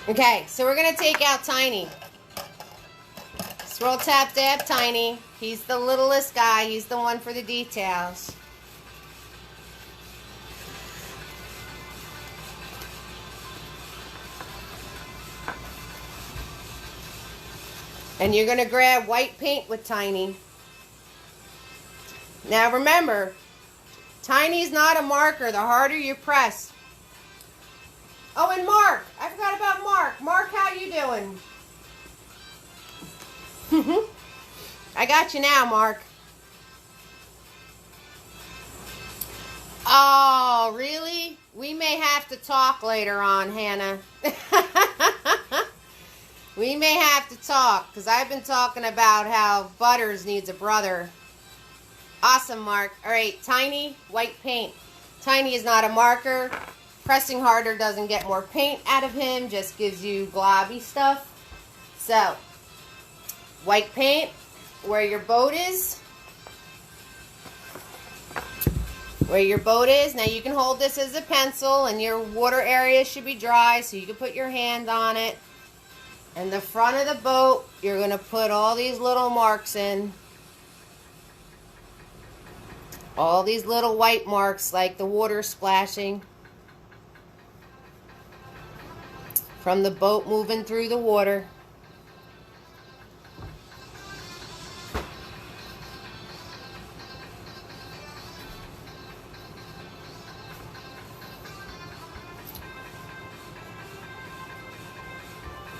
Okay, so we're going to take out Tiny. Swirl, tap, dab, Tiny. He's the littlest guy. He's the one for the details. And you're going to grab white paint with Tiny. Now remember, Tiny's not a marker. The harder you press. Oh, and Mark. I forgot about Mark. Mark, how you doing? I got you now, Mark. Oh, really? We may have to talk later on, Hannah. We may have to talk, because I've been talking about how Butters needs a brother. Awesome, Mark. All right, Tiny, white paint. Tiny is not a marker. Pressing harder doesn't get more paint out of him, just gives you globby stuff. So, white paint, where your boat is. Where your boat is. Now, you can hold this as a pencil, and your water area should be dry, so you can put your hand on it. And the front of the boat, you're going to put all these little marks in. All these little white marks, like the water splashing from the boat moving through the water.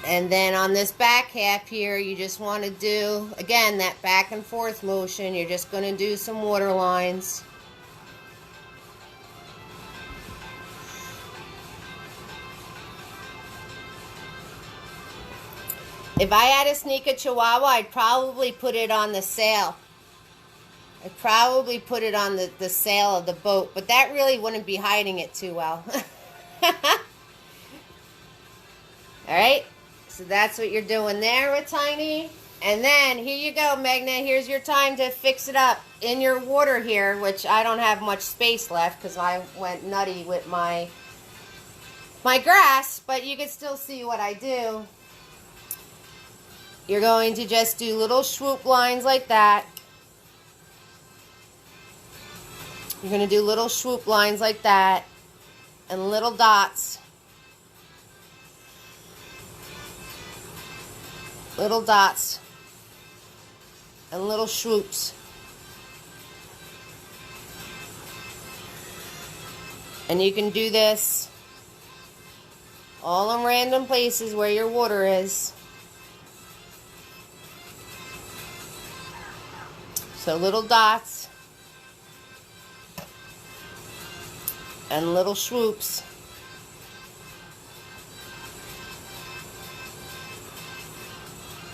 And then on this back half here, you just want to do, again, that back and forth motion. You're just going to do some water lines. If I had to sneak a Chihuahua, I'd probably put it on the sail. I'd probably put it on the sail of the boat, but that really wouldn't be hiding it too well. All right. So that's what you're doing there with Tiny. And then, here you go, Magna. Here's your time to fix it up in your water here, which I don't have much space left because I went nutty with my grass, but you can still see what I do. You're going to just do little swoop lines like that. You're going to do little swoop lines like that and little dots. Little dots and little swoops. And you can do this all in random places where your water is. So little dots and little swoops.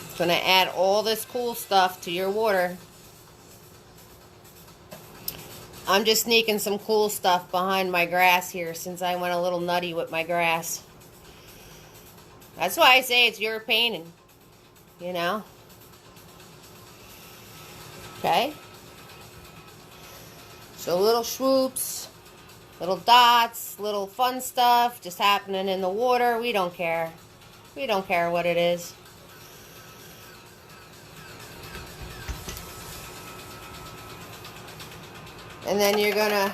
It's going to add all this cool stuff to your water. I'm just sneaking some cool stuff behind my grass here since I went a little nutty with my grass. That's why I say it's your painting, you know? Okay? So little swoops, little dots, little fun stuff just happening in the water. We don't care. We don't care what it is. And then you're going to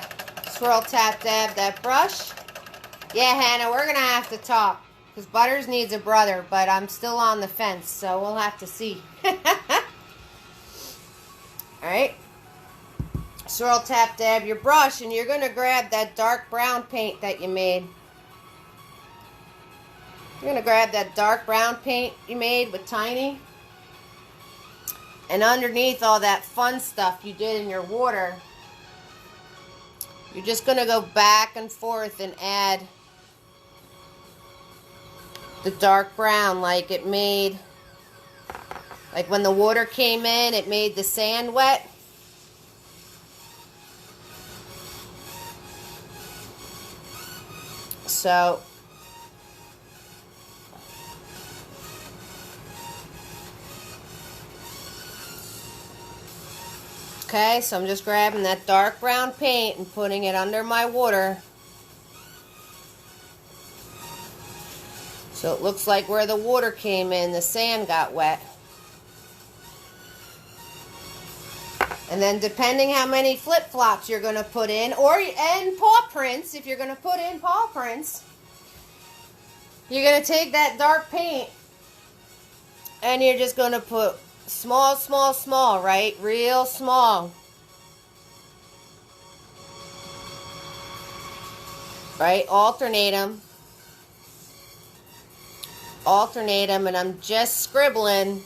swirl, tap, dab that brush. Yeah, Hannah, we're going to have to talk. Because Butters needs a brother, but I'm still on the fence, so we'll have to see. Alright? Swirl, tap, dab your brush, and you're going to grab that dark brown paint that you made. You're going to grab that dark brown paint you made with Tiny. And underneath all that fun stuff you did in your water, you're just going to go back and forth and add the dark brown like it made, like when the water came in, it made the sand wet. So, okay, so I'm just grabbing that dark brown paint and putting it under my water. So it looks like where the water came in, the sand got wet. And then depending how many flip-flops you're going to put in, and paw prints, if you're going to put in paw prints, you're going to take that dark paint and you're just going to put small, small, small, right? Real small. Right? Alternate them. Alternate them, and I'm just scribbling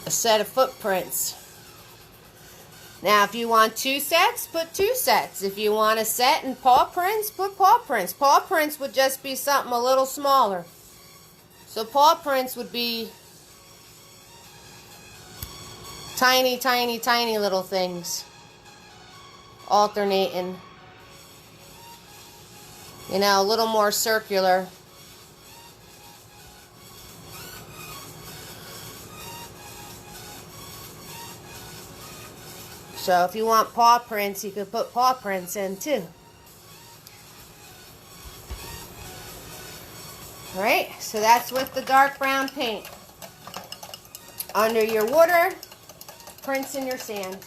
a set of footprints. Now, if you want 2 sets, put 2 sets. If you want a set and paw prints, put paw prints. Paw prints would just be something a little smaller. So paw prints would be tiny, tiny, tiny little things. Alternating. You know, a little more circular. So if you want paw prints, you could put paw prints in too. Alright, so that's with the dark brown paint. Under your water, prints in your sand.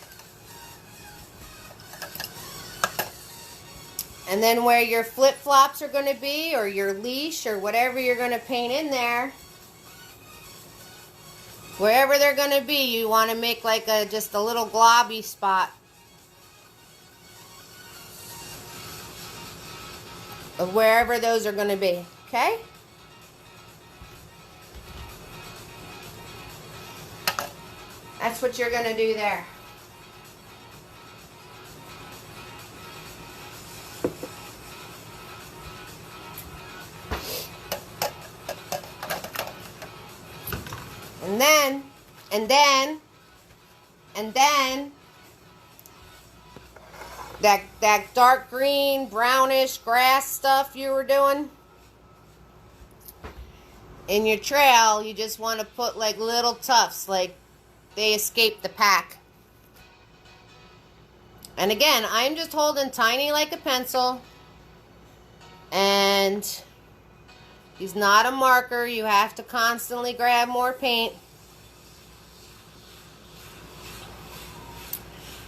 And then where your flip-flops are going to be, or your leash, or whatever you're going to paint in there, wherever they're going to be, you want to make like just a little globby spot of wherever those are going to be, okay? That's what you're going to do there. And then, that dark green, brownish grass stuff you were doing, in your trail, you just want to put like little tufts, like they escaped the pack. And again, I'm just holding tiny like a pencil. And he's not a marker. You have to constantly grab more paint.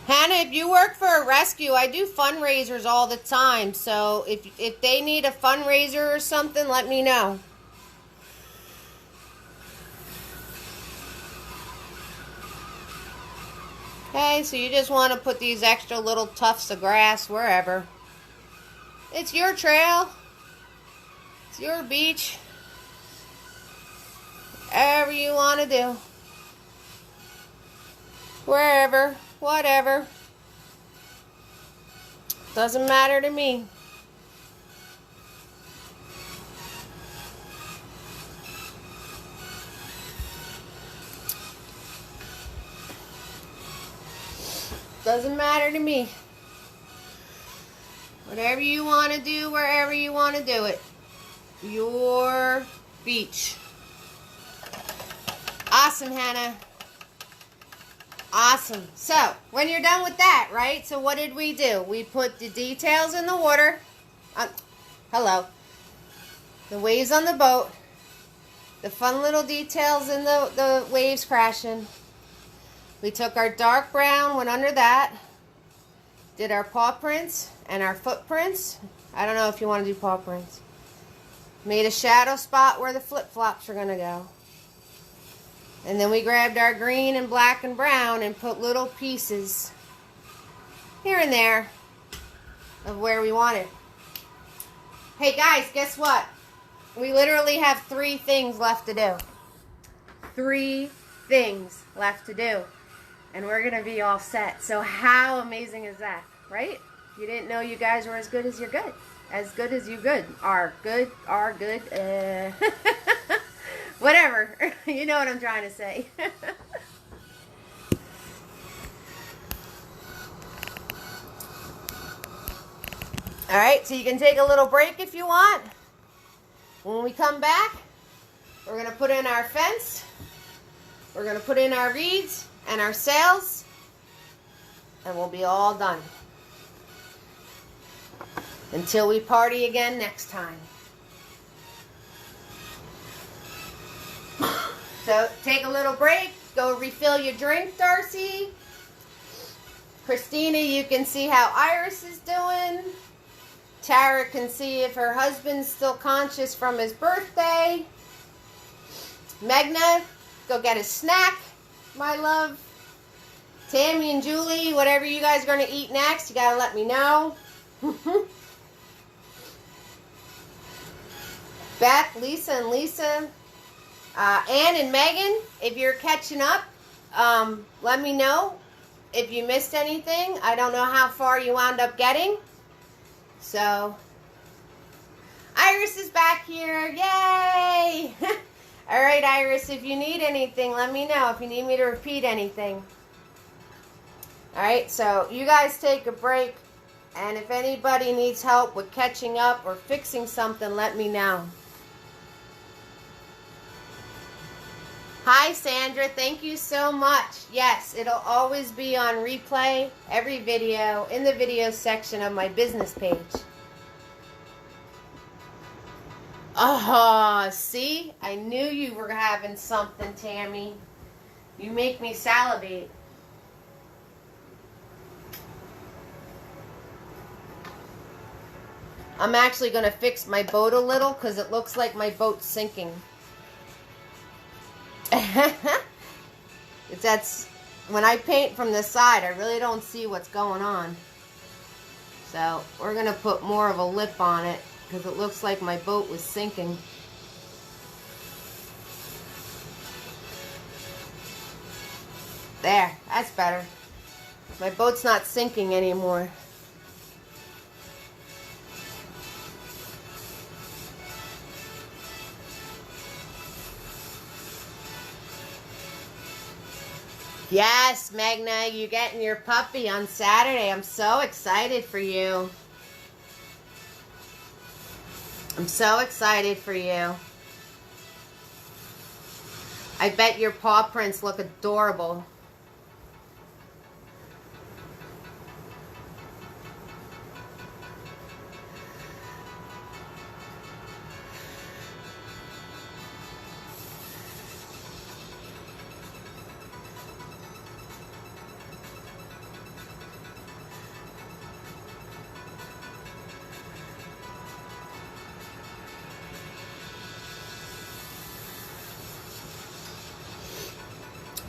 Hannah, if you work for a rescue, I do fundraisers all the time. So if they need a fundraiser or something, let me know. Okay, so you just want to put these extra little tufts of grass wherever. It's your trail. It's your beach. Whatever you want to do. Wherever, whatever. Doesn't matter to me. Doesn't matter to me. Whatever you want to do, wherever you want to do it. Your beach. Awesome, Hannah. Awesome. So, when you're done with that, right? So, what did we do? We put the details in the water. Hello. The waves on the boat. The fun little details in the waves crashing. We took our dark brown, went under that. Did our paw prints and our footprints. I don't know if you want to do paw prints. Made a shadow spot where the flip-flops are going to go. And then we grabbed our green and black and brown and put little pieces here and there of where we wanted. Hey guys, guess what? We literally have 3 things left to do. 3 things left to do. And we're going to be all set. So how amazing is that, right? You didn't know you guys were as good as you're good. As good as you good. Are good. Whatever. You know what I'm trying to say. Alright, so you can take a little break if you want. When we come back, we're going to put in our fence. We're going to put in our reeds and our sails. And we'll be all done. Until we party again next time. So take a little break. Go refill your drink, Darcy. Christina, you can see how Iris is doing. Tara can see if her husband's still conscious from his birthday. Megna, go get a snack, my love. Tammy and Julie, whatever you guys are going to eat next, you got to let me know. Beth, Lisa, and Lisa. Ann and Megan, if you're catching up, let me know if you missed anything. I don't know how far you wound up getting. So, Iris is back here. Yay! All right, Iris, if you need anything, let me know. If you need me to repeat anything. All right, so you guys take a break. And if anybody needs help with catching up or fixing something, let me know. Hi, Sandra. Thank you so much. Yes, it'll always be on replay, every video, in the video section of my business page. Oh, see? I knew you were having something, Tammy. You make me salivate. I'm actually going to fix my boat a little because it looks like my boat's sinking. That's when I paint from the side, I really don't see what's going on. So we're going to put more of a lip on it because it looks like my boat was sinking. There, that's better. My boat's not sinking anymore. Yes, Magna, you're getting your puppy on Saturday. I'm so excited for you. I'm so excited for you. I bet your paw prints look adorable.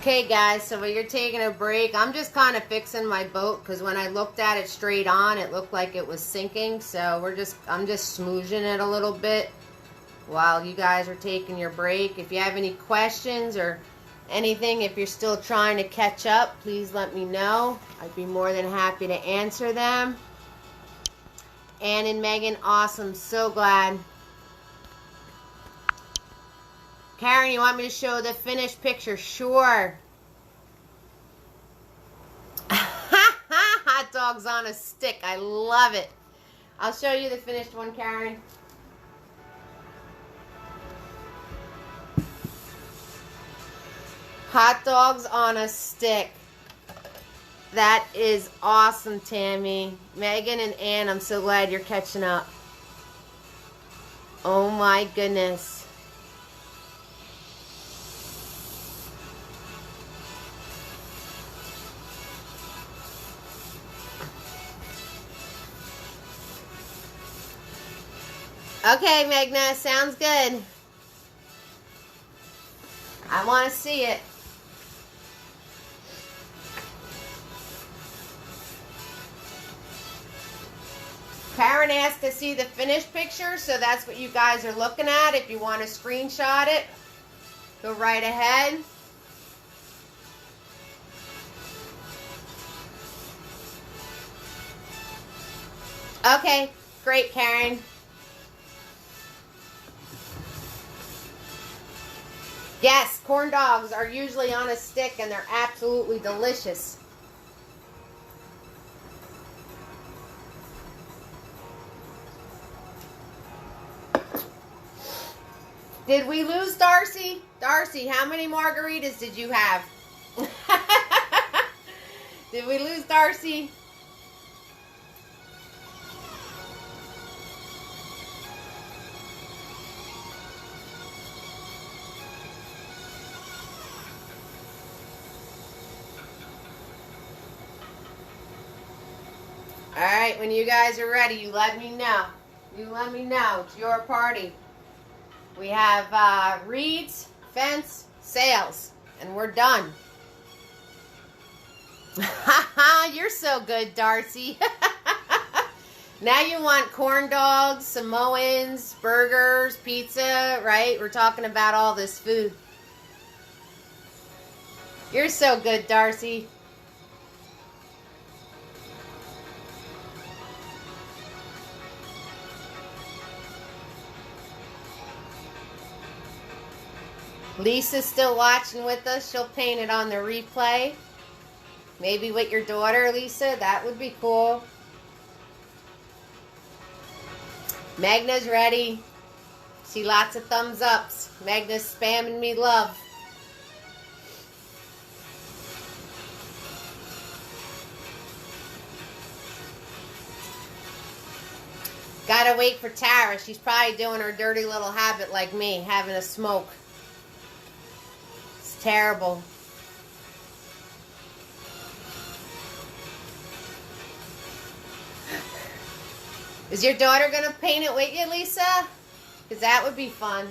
Okay guys, so while you're taking a break, I'm just kind of fixing my boat because when I looked at it straight on, it looked like it was sinking. So I'm just smooshing it a little bit while you guys are taking your break. If you have any questions or anything, if you're still trying to catch up, please let me know. I'd be more than happy to answer them. Ann and Megan, awesome. So glad. Karen, you want me to show the finished picture? Sure. Hot dogs on a stick. I love it. I'll show you the finished one, Karen. Hot dogs on a stick. That is awesome, Tammy. Megan and Ann, I'm so glad you're catching up. Oh my goodness. Okay, Magna, sounds good. I want to see it. Karen asked to see the finished picture, so that's what you guys are looking at. If you want to screenshot it, go right ahead. Okay, great, Karen. Yes, corn dogs are usually on a stick and they're absolutely delicious. Did we lose Darcy? Darcy, how many margaritas did you have? Did we lose Darcy? Alright, when you guys are ready, you let me know. You let me know. It's your party. We have reeds, fence, sails, and we're done. You're so good, Darcy. Now you want corn dogs, Samoans, burgers, pizza, right? We're talking about all this food. You're so good, Darcy. Lisa's still watching with us. She'll paint it on the replay. Maybe with your daughter, Lisa. That would be cool. Magna's ready. See lots of thumbs ups. Magna's spamming me love. Gotta wait for Tara. She's probably doing her dirty little habit like me, having a smoke. Terrible. Is your daughter going to paint it with you, Lisa? Because that would be fun.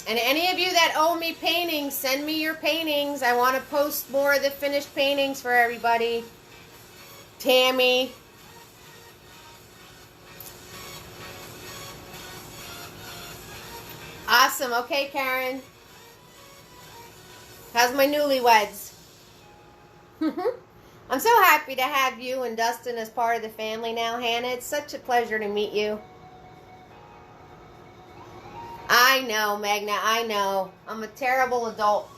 And any of you that owe me paintings, send me your paintings. I want to post more of the finished paintings for everybody. Tammy. Awesome. Okay, Karen. How's my newlyweds? I'm so happy to have you and Dustin as part of the family now, Hannah. It's such a pleasure to meet you. I know, Magna, I know. I'm a terrible adult.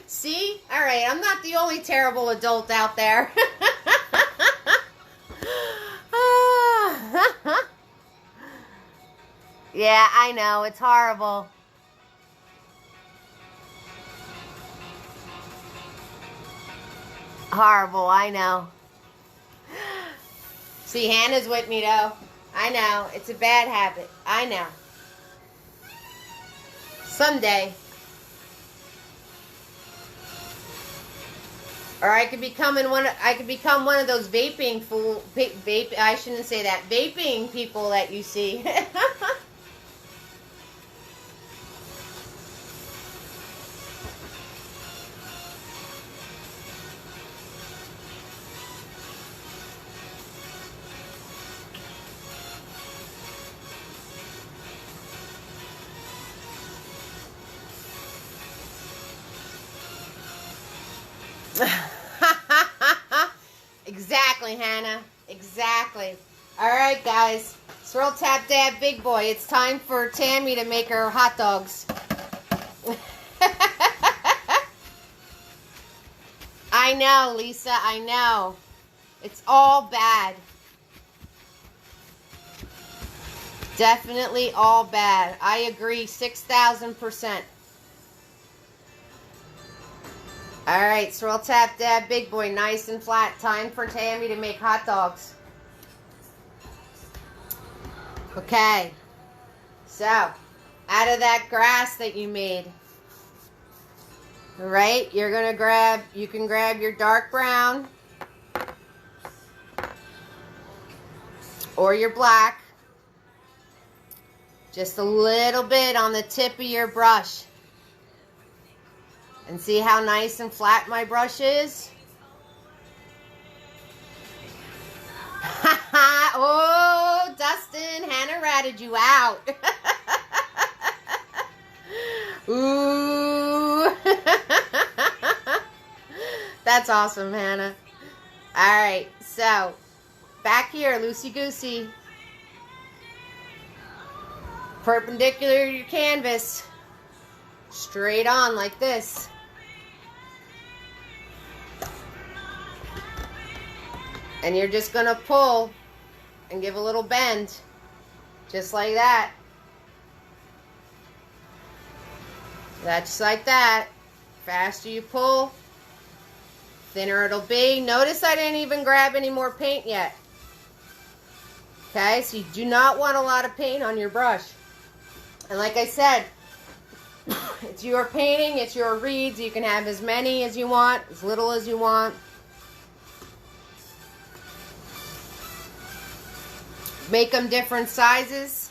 See? All right, I'm not the only terrible adult out there. Yeah, I know. It's horrible. Horrible, I know. See, Hannah's with me, though. I know. It's a bad habit. I know. Someday. Or I could become one of those vaping I shouldn't say that. Vaping people that you see. Exactly, Hannah. Exactly. All right, guys. Swirl Tap Dab Big Boy. It's time for Tammy to make her hot dogs. I know, Lisa. I know. It's all bad. Definitely all bad. I agree 6,000%. All right, Swirl Tap Dab Big Boy, nice and flat. Time for Tammy to make hot dogs. Okay. So, out of that grass that you made, all right, you can grab your dark brown or your black. Just a little bit on the tip of your brush. And see how nice and flat my brush is? Oh, Dustin, Hannah ratted you out. Ooh. That's awesome, Hannah. All right, so back here, loosey-goosey. Perpendicular to your canvas. Straight on like this. And you're just going to pull and give a little bend. Just like that. Just like that. Faster you pull, thinner it'll be. Notice I didn't even grab any more paint yet. Okay, so you do not want a lot of paint on your brush. And like I said, it's your painting, it's your reeds. You can have as many as you want, as little as you want. Make them different sizes.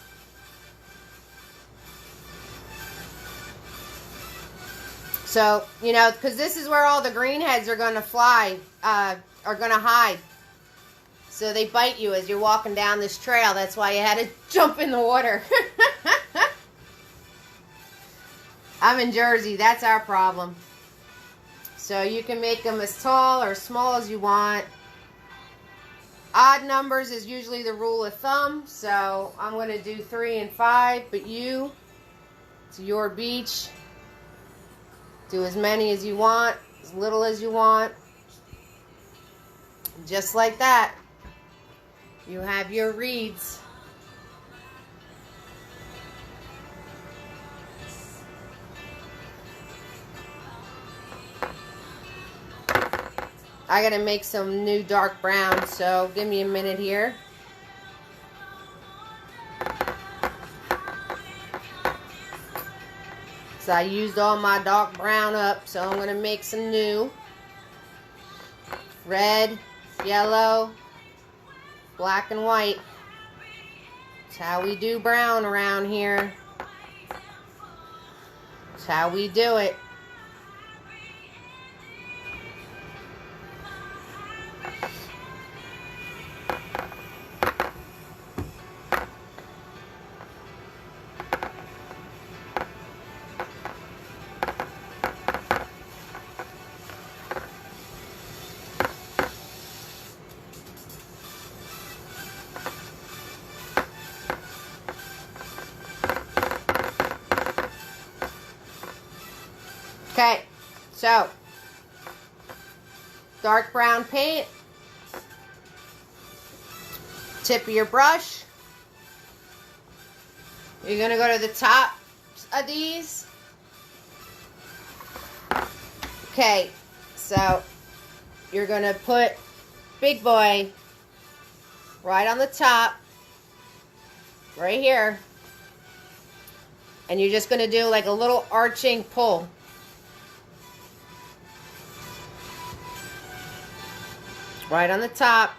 So, you know, because this is where all the green heads are going to fly, are going to hide. So they bite you as you're walking down this trail. That's why you had to jump in the water. I'm in Jersey. That's our problem. So you can make them as tall or small as you want. Odd numbers is usually the rule of thumb. So I'm going to do 3 and 5. But it's your beach. Do as many as you want, as little as you want. Just like that. You have your reeds. I gotta make some new dark brown, so give me a minute here. So I used all my dark brown up, so I'm gonna make some new. Red, yellow, black and white. That's how we do brown around here. That's how we do it. Okay, so dark brown paint, tip of your brush. You're going to go to the top of these. Okay, so you're going to put Big Boy right on the top, right here. And you're just going to do like a little arching pull. Right on the top.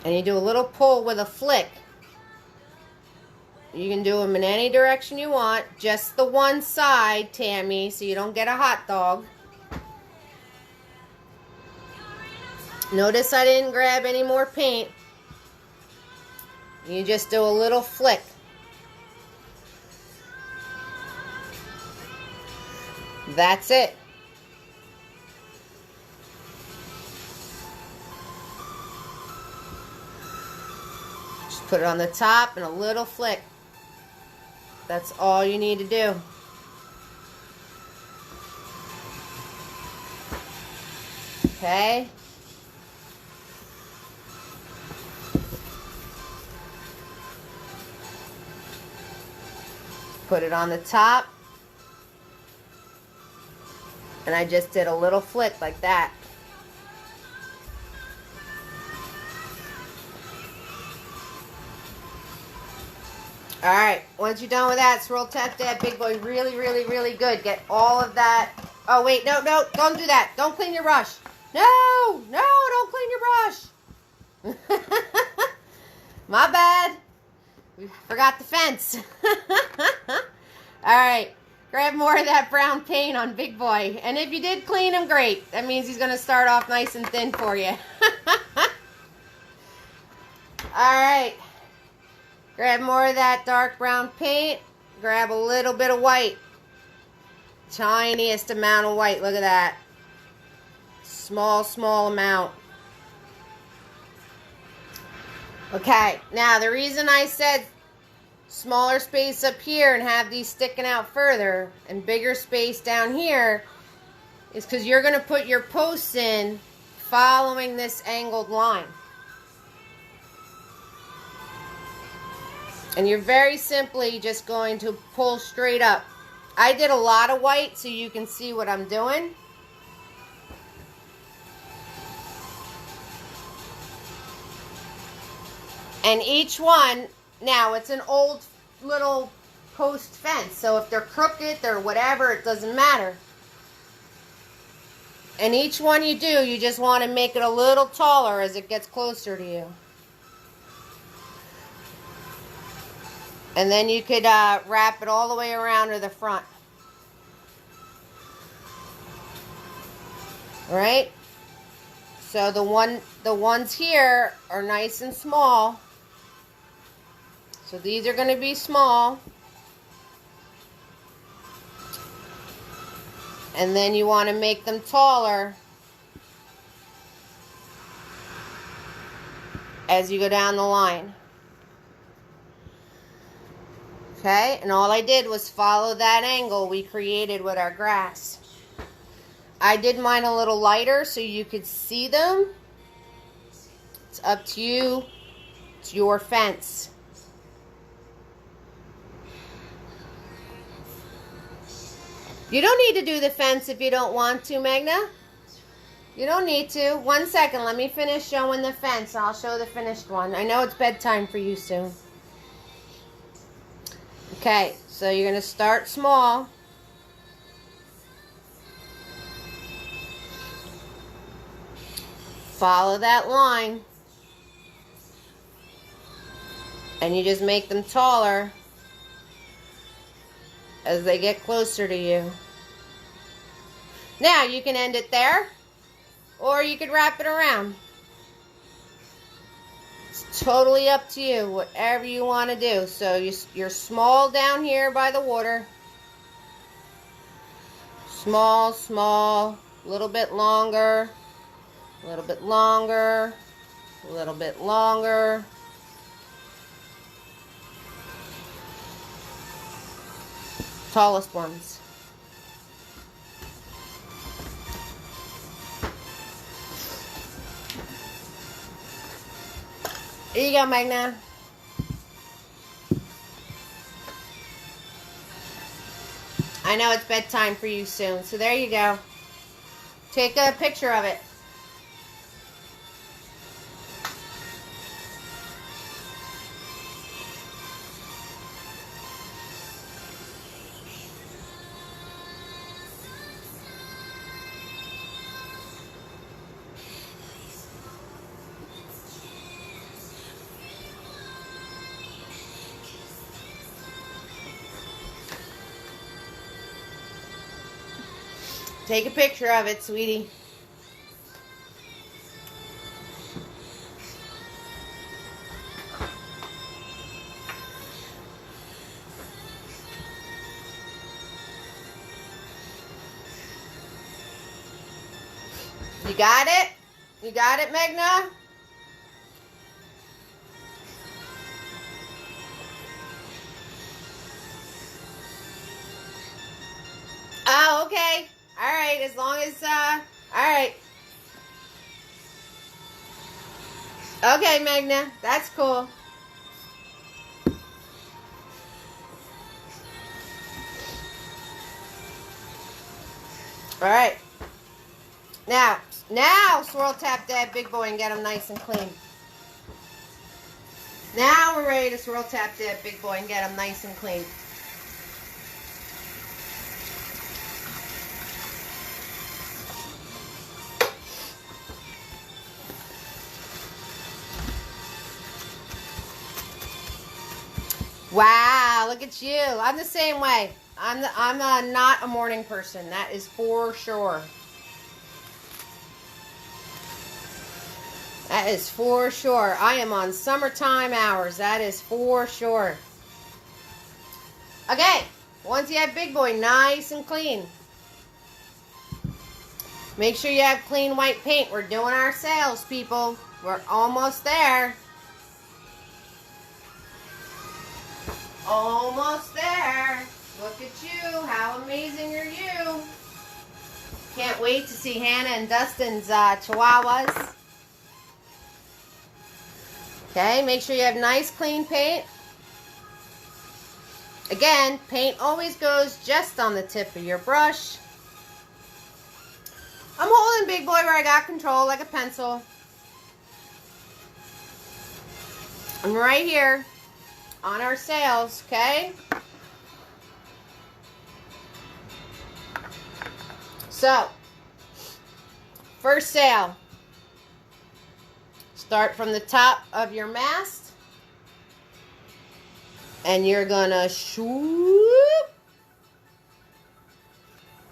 And you do a little pull with a flick. You can do them in any direction you want. Just the one side, Tammy, so you don't get a hot dog. Notice I didn't grab any more paint. You just do a little flick. That's it. Just put it on the top and a little flick. That's all you need to do. Okay. Put it on the top. And I just did a little flick like that. Alright, once you're done with that, swirl tap that Big Boy really, really, really good. Get all of that. Oh, wait, no, don't do that. Don't clean your brush. No, don't clean your brush. My bad. We forgot the fence. Alright, grab more of that brown paint on Big Boy. And if you did clean him, great. That means he's going to start off nice and thin for you. Alright. Grab more of that dark brown paint. Grab a little bit of white. Tiniest amount of white. Look at that. Small, small amount. Okay. Now, the reason I said smaller space up here and have these sticking out further and bigger space down here is because you're going to put your posts in following this angled line. And you're very simply just going to pull straight up. I did a lot of white so you can see what I'm doing. And each one, now it's an old little post fence, so if they're crooked, they're whatever, it doesn't matter. And each one you do, you just want to make it a little taller as it gets closer to you. And then you could wrap it all the way around to the front. Alright? So the ones here are nice and small. So these are going to be small. And then you want to make them taller as you go down the line. Okay, and all I did was follow that angle we created with our grass. I did mine a little lighter so you could see them. It's up to you. It's your fence. You don't need to do the fence if you don't want to, Magna. You don't need to. 1 second, let me finish showing the fence. I'll show the finished one. I know it's bedtime for you soon. Okay, so you're going to start small. Follow that line. And you just make them taller as they get closer to you. Now, you can end it there, or you could wrap it around. It's totally up to you, whatever you want to do. So you're small down here by the water. Small, small, a little bit longer, a little bit longer, a little bit longer. Tallest ones. Here you go, Magna. I know it's bedtime for you soon, so there you go. Take a picture of it. Take a picture of it, sweetie. You got it? You got it, Magna? Oh, okay. All right, as long as, all right. Okay, Magna, that's cool. All right. Now, swirl tap that big boy and get him nice and clean. Now we're ready to swirl tap that big boy and get him nice and clean. Wow, look at you. I'm the same way. I'm not a morning person. That is for sure. That is for sure. I am on summertime hours. That is for sure. Okay, once you have big boy nice and clean, make sure you have clean white paint. We're doing our sales, people. We're almost there. Almost there. Look at you. How amazing are you? Can't wait to see Hannah and Dustin's chihuahuas. Okay, make sure you have nice clean paint. Again, paint always goes just on the tip of your brush. I'm holding big boy where I got control like a pencil. I'm right here on our sales, okay? So, first sale. Start from the top of your mast. And you're gonna swoop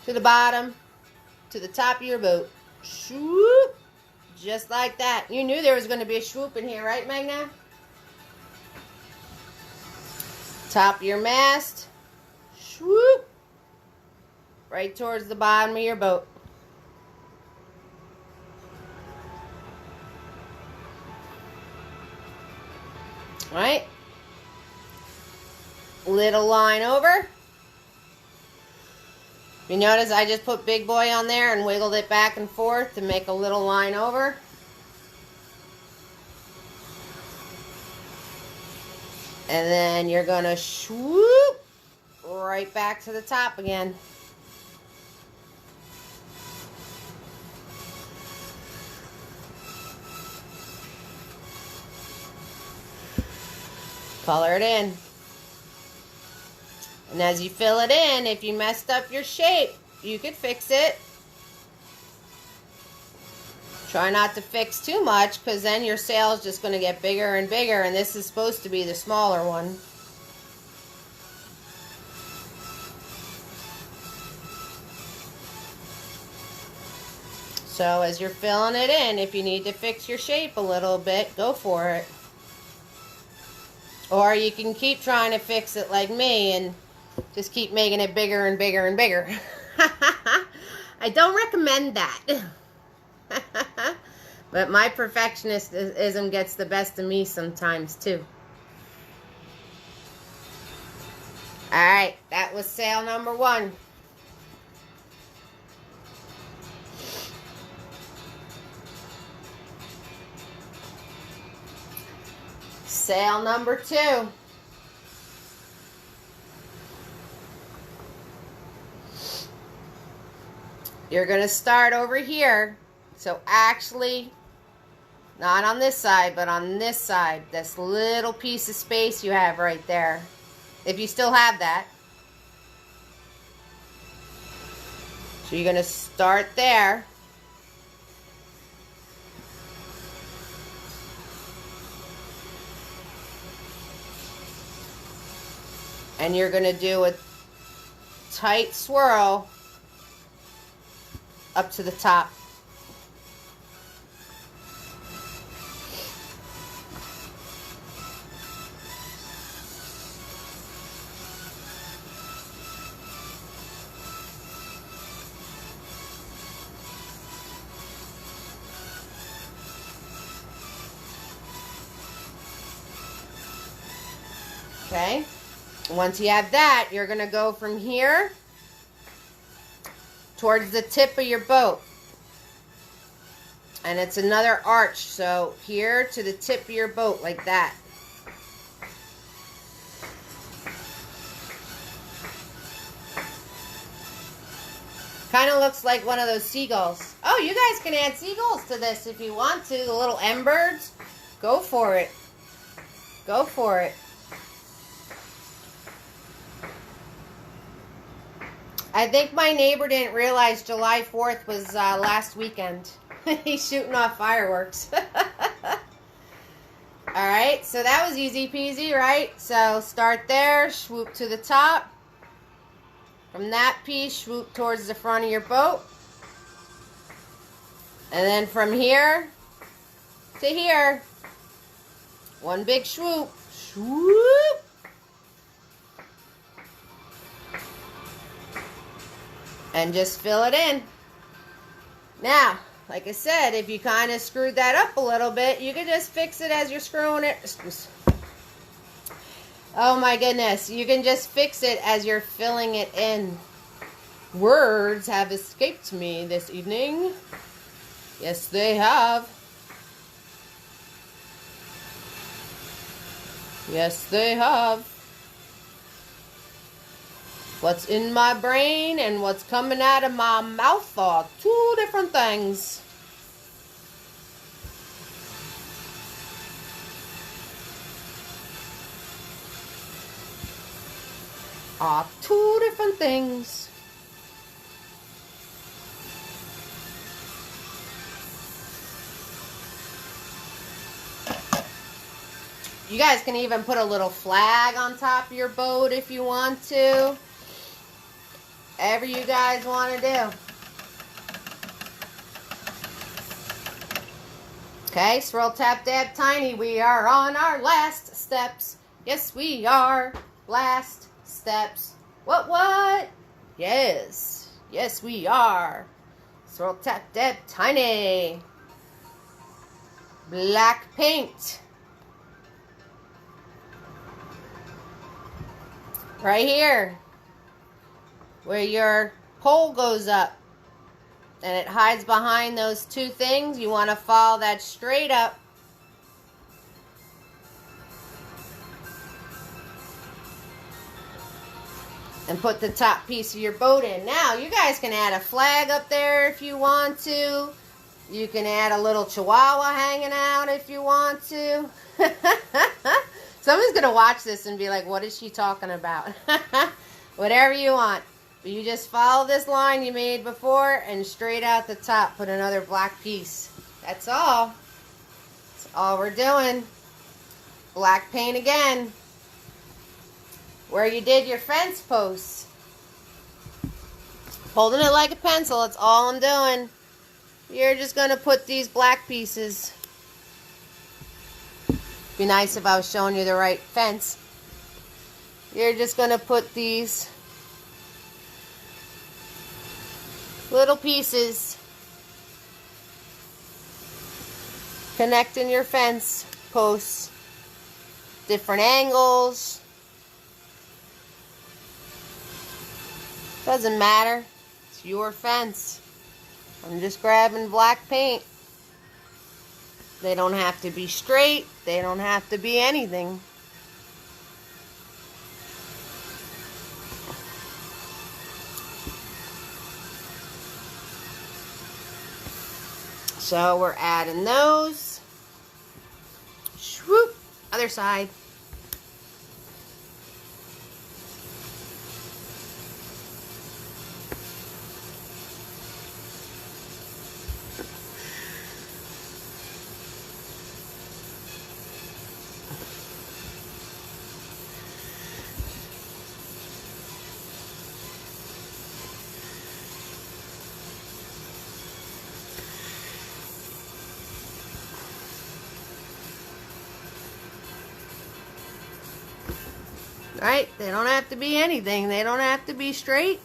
to the bottom, to the top of your boat. Swoop. Just like that. You knew there was gonna be a swoop in here, right, Magna? Top of your mast, swoop, right towards the bottom of your boat. All right, little line over. You notice I just put big boy on there and wiggled it back and forth to make a little line over. And then you're going to swoop right back to the top again. Color it in. And as you fill it in, if you messed up your shape, you could fix it. Try not to fix too much, because then your sail is just going to get bigger and bigger, and this is supposed to be the smaller one. So as you're filling it in, if you need to fix your shape a little bit, go for it. Or you can keep trying to fix it like me and just keep making it bigger and bigger and bigger. I don't recommend that. But my perfectionism gets the best of me sometimes too. Alright, that was was sale number 1. Sale number 2. You're going to start over here. So actually, not on this side, but on this side, this little piece of space you have right there. If you still have that. So you're going to start there. And you're going to do a tight swirl up to the top. Okay, once you have that, you're going to go from here towards the tip of your boat. And it's another arch, so here to the tip of your boat, like that. Kind of looks like one of those seagulls. Oh, you guys can add seagulls to this if you want to. The little M birds. Go for it. Go for it. I think my neighbor didn't realize July 4th was last weekend. He's shooting off fireworks. Alright, so that was easy peasy, right? So start there, swoop to the top. From that piece, swoop towards the front of your boat. And then from here to here, one big swoop. Swoop. And just fill it in. Now, like I said, if you kind of screwed that up a little bit, you can just fix it as you're screwing it. Oh my goodness. You can just fix it as you're filling it in. Words have escaped me this evening. Yes, they have. Yes, they have. What's in my brain and what's coming out of my mouth are two different things. Are two different things. You guys can even put a little flag on top of your boat if you want to. Whatever you guys want to do. Okay, swirl, tap, dab, tiny. We are on our last steps. Yes, we are. Last steps. What? Yes. Yes, we are. Swirl, tap, dab, tiny. Black paint. Right here. Where your pole goes up and it hides behind those two things, you want to follow that straight up. And put the top piece of your boat in. Now, you guys can add a flag up there if you want to. You can add a little chihuahua hanging out if you want to. Someone's going to watch this and be like, what is she talking about? Whatever you want. But you just follow this line you made before and straight out the top put another black piece. That's all. That's all we're doing. Black paint again. Where you did your fence posts. Holding it like a pencil, that's all I'm doing. You're just going to put these black pieces. Be nice if I was showing you the right fence. You're just going to put these little pieces connecting your fence posts, different angles. Doesn't matter. It's your fence. I'm just grabbing black paint. They don't have to be straight. They don't have to be anything. So we're adding those. Swoop. Other side. Right? They don't have to be anything. They don't have to be straight.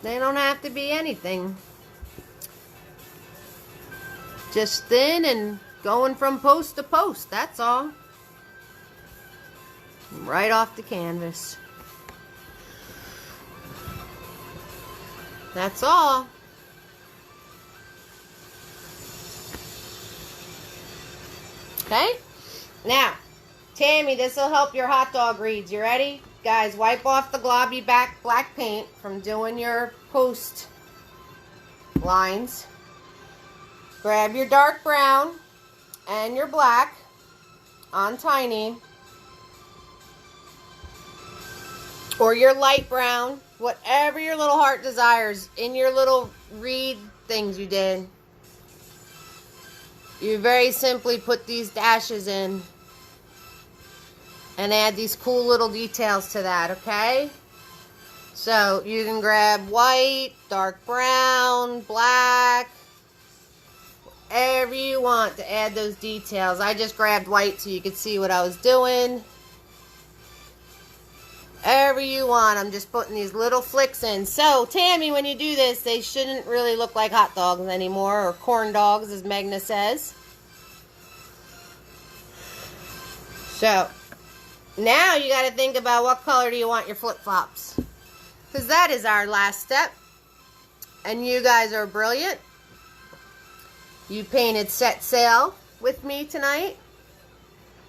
They don't have to be anything. Just thin and going from post to post. That's all. Right off the canvas. That's all. Okay? Now, Tammy, this will help your hot dog reads. You ready? Guys, wipe off the globby back black paint from doing your post lines. Grab your dark brown and your black on tiny. Or your light brown. Whatever your little heart desires in your little reed things you did. You very simply put these dashes in. And add these cool little details to that, okay? So you can grab white, dark brown, black, whatever you want to add those details. I just grabbed white so you could see what I was doing. Whatever you want. I'm just putting these little flicks in. So, Tammy, when you do this, they shouldn't really look like hot dogs anymore, or corn dogs, as Magna says. So, now you got to think about what color do you want your flip-flops. Because that is our last step. And you guys are brilliant. You painted set sail with me tonight.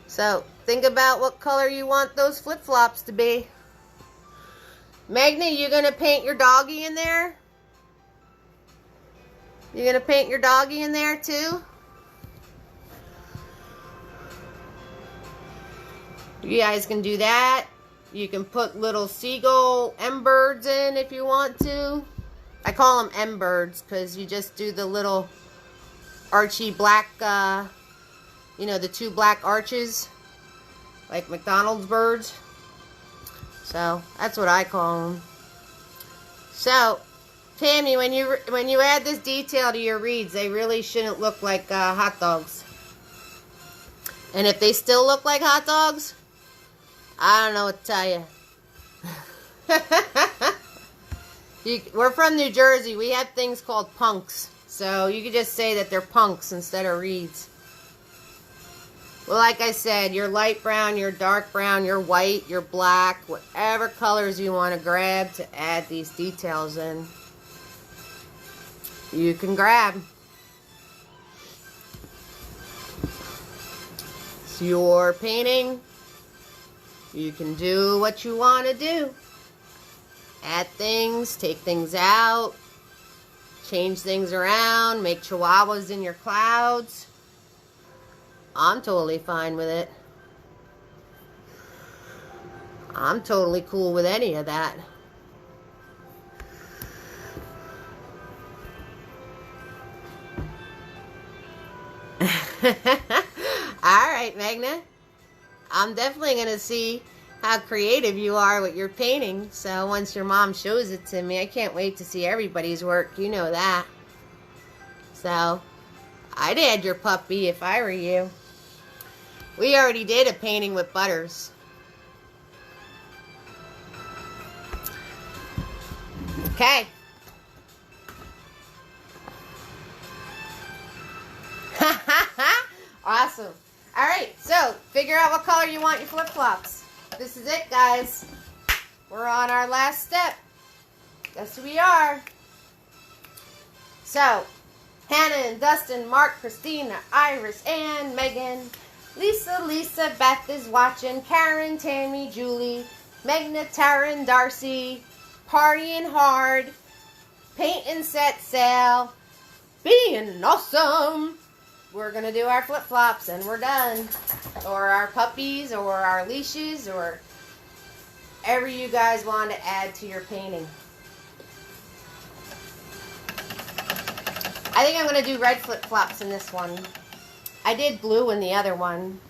So think about what color you want those flip-flops to be. Magna, you going to paint your doggy in there? You going to paint your doggy in there too? You guys can do that. You can put little seagull M-birds in if you want to. I call them M-birds because you just do the little archy black, you know, the two black arches, like McDonald's birds. So that's what I call them. So, Tammy, when you add this detail to your reeds, they really shouldn't look like hot dogs. And if they still look like hot dogs, I don't know what to tell you. We're from New Jersey. We have things called punks. So you could just say that they're punks instead of reeds. Well, like I said, your light brown, your dark brown, your white, your black, whatever colors you want to grab to add these details in, you can grab. It's your painting. You can do what you want to do. Add things, take things out, change things around, make chihuahuas in your clouds. I'm totally fine with it. I'm totally cool with any of that. Alright, Magna. I'm definitely going to see how creative you are with your painting. So once your mom shows it to me, I can't wait to see everybody's work. You know that. So I'd add your puppy if I were you. We already did a painting with Butters. Okay. Awesome. Alright, so figure out what color you want your flip-flops. This is it, guys. We're on our last step. Yes, we are. So, Hannah and Dustin, Mark, Christina, Iris, Ann, Megan, Lisa, Beth is watching, Karen, Tammy, Julie, Megna, Taryn, Darcy, partying hard, paint and set sale, being awesome. We're going to do our flip-flops and we're done. Or our puppies or our leashes or whatever you guys want to add to your painting. I think I'm going to do red flip-flops in this one. I did blue in the other one.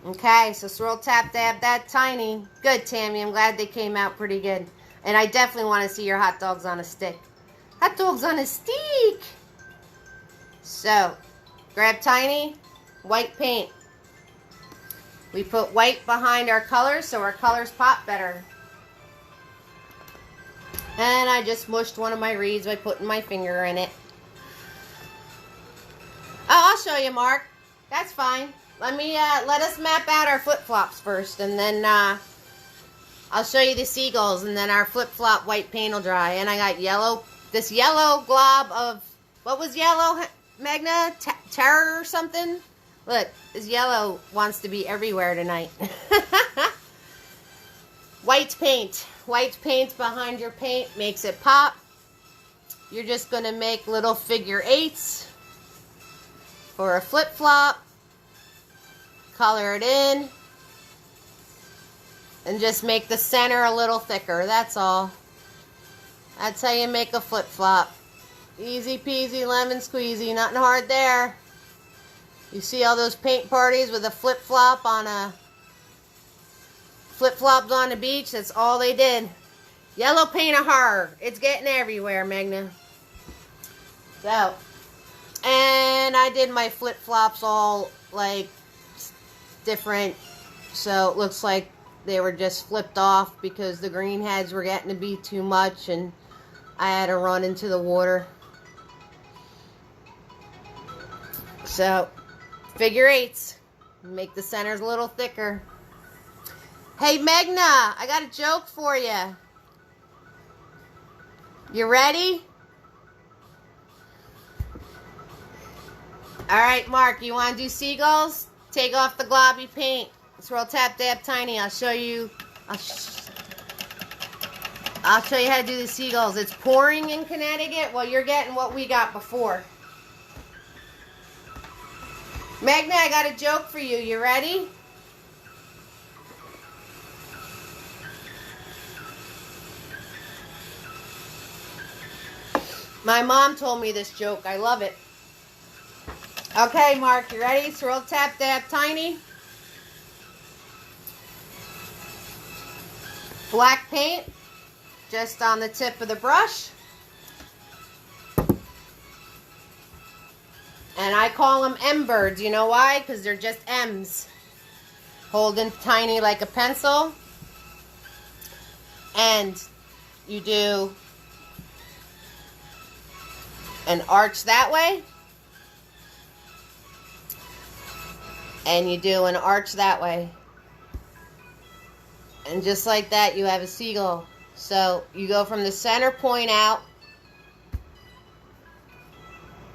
Okay, so swirl, tap, dab, that tiny. Good, Tammy. I'm glad they came out pretty good. And I definitely want to see your hot dogs on a stick. Hot dogs on a stick. So, grab tiny, white paint. We put white behind our colors so our colors pop better. And I just mushed one of my reeds by putting my finger in it. Oh, I'll show you, Mark. That's fine. Let us map out our flip-flops first, and then I'll show you the seagulls, and then our flip-flop white paint will dry. And I got yellow, this yellow glob of, what was yellow, Magna? Terror or something? Look, this yellow wants to be everywhere tonight. White paint. White paint behind your paint makes it pop. You're just going to make little figure eights for a flip-flop. Color it in. And just make the center a little thicker. That's all. That's how you make a flip-flop. Easy peasy, lemon squeezy. Nothing hard there. You see all those paint parties with a flip-flop on a... Flip-flops on the beach? That's all they did. Yellow paint of horror. It's getting everywhere, Magna. So... And I did my flip-flops all, like, different. So it looks like they were just flipped off because the green heads were getting to be too much and I had to run into the water. So, figure eights. Make the centers a little thicker. Hey, Magna, I got a joke for you. You ready? All right, Mark, you want to do seagulls? Take off the globby paint. Swirl, tap, dab, tiny. I'll show you. I'll show you how to do the seagulls. It's pouring in Connecticut. Well, you're getting what we got before. Magna, I got a joke for you. You ready? My mom told me this joke. I love it. Okay, Mark, you ready? Swirl, tap, dab, tiny. Black paint, just on the tip of the brush. And I call them M-birds. You know why? Because they're just M's. Holding tiny like a pencil. And you do an arch that way. And you do an arch that way. And just like that, you have a seagull. So you go from the center point out.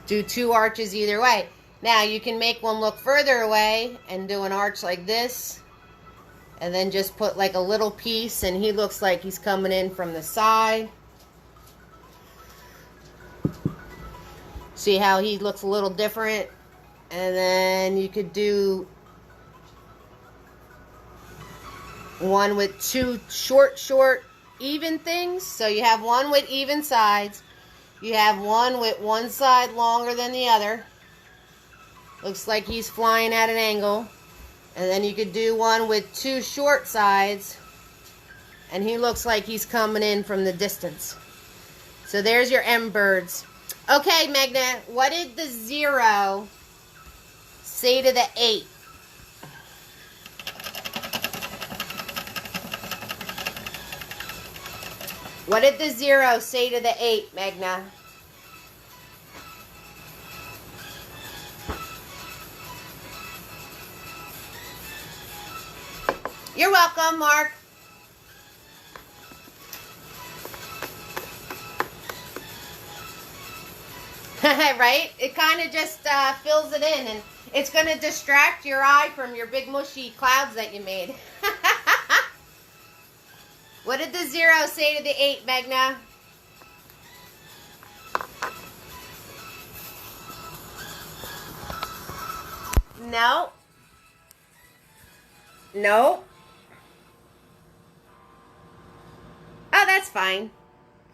Do two arches either way. Now you can make one look further away and do an arch like this. And then just put like a little piece and he looks like he's coming in from the side. See how he looks a little different? And then you could do one with two short, even things. So you have one with even sides. You have one with one side longer than the other. Looks like he's flying at an angle. And then you could do one with two short sides. And he looks like he's coming in from the distance. So there's your M-birds. Okay, Magna, what did the 0 say to the 8? What did the 0 say to the 8, Magna? You're welcome, Mark. right? It kind of just fills it in, and it's going to distract your eye from your big mushy clouds that you made. What did the 0 say to the 8, Magna? No. No. Oh, that's fine.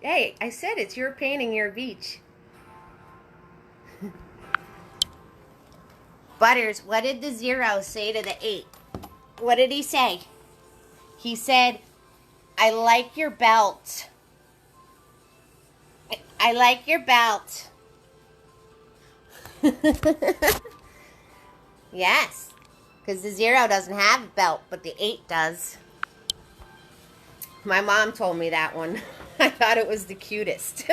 Hey, I said it's your painting, your beach. Butters, what did the 0 say to the 8? What did he say? He said, I like your belt. I like your belt. Yes, because the 0 doesn't have a belt, but the 8 does. My mom told me that one. I thought it was the cutest.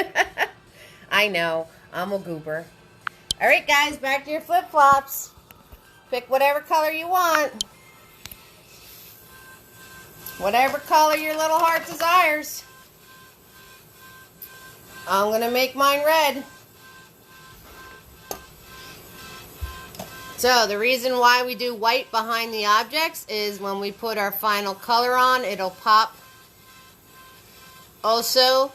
I know, I'm a goober. All right, guys, back to your flip-flops. Pick whatever color you want. Whatever color your little heart desires. I'm going to make mine red. So the reason why we do white behind the objects is when we put our final color on, it'll pop. Also,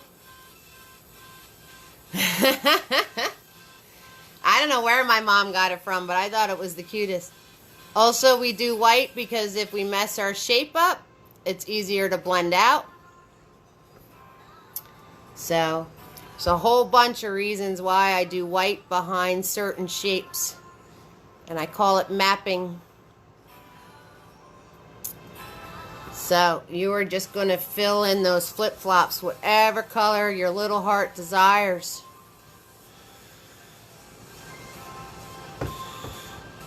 I don't know where my mom got it from, but I thought it was the cutest. Also, we do white because if we mess our shape up, it's easier to blend out. So, there's a whole bunch of reasons why I do white behind certain shapes. And I call it mapping. So, you are just going to fill in those flip-flops, whatever color your little heart desires.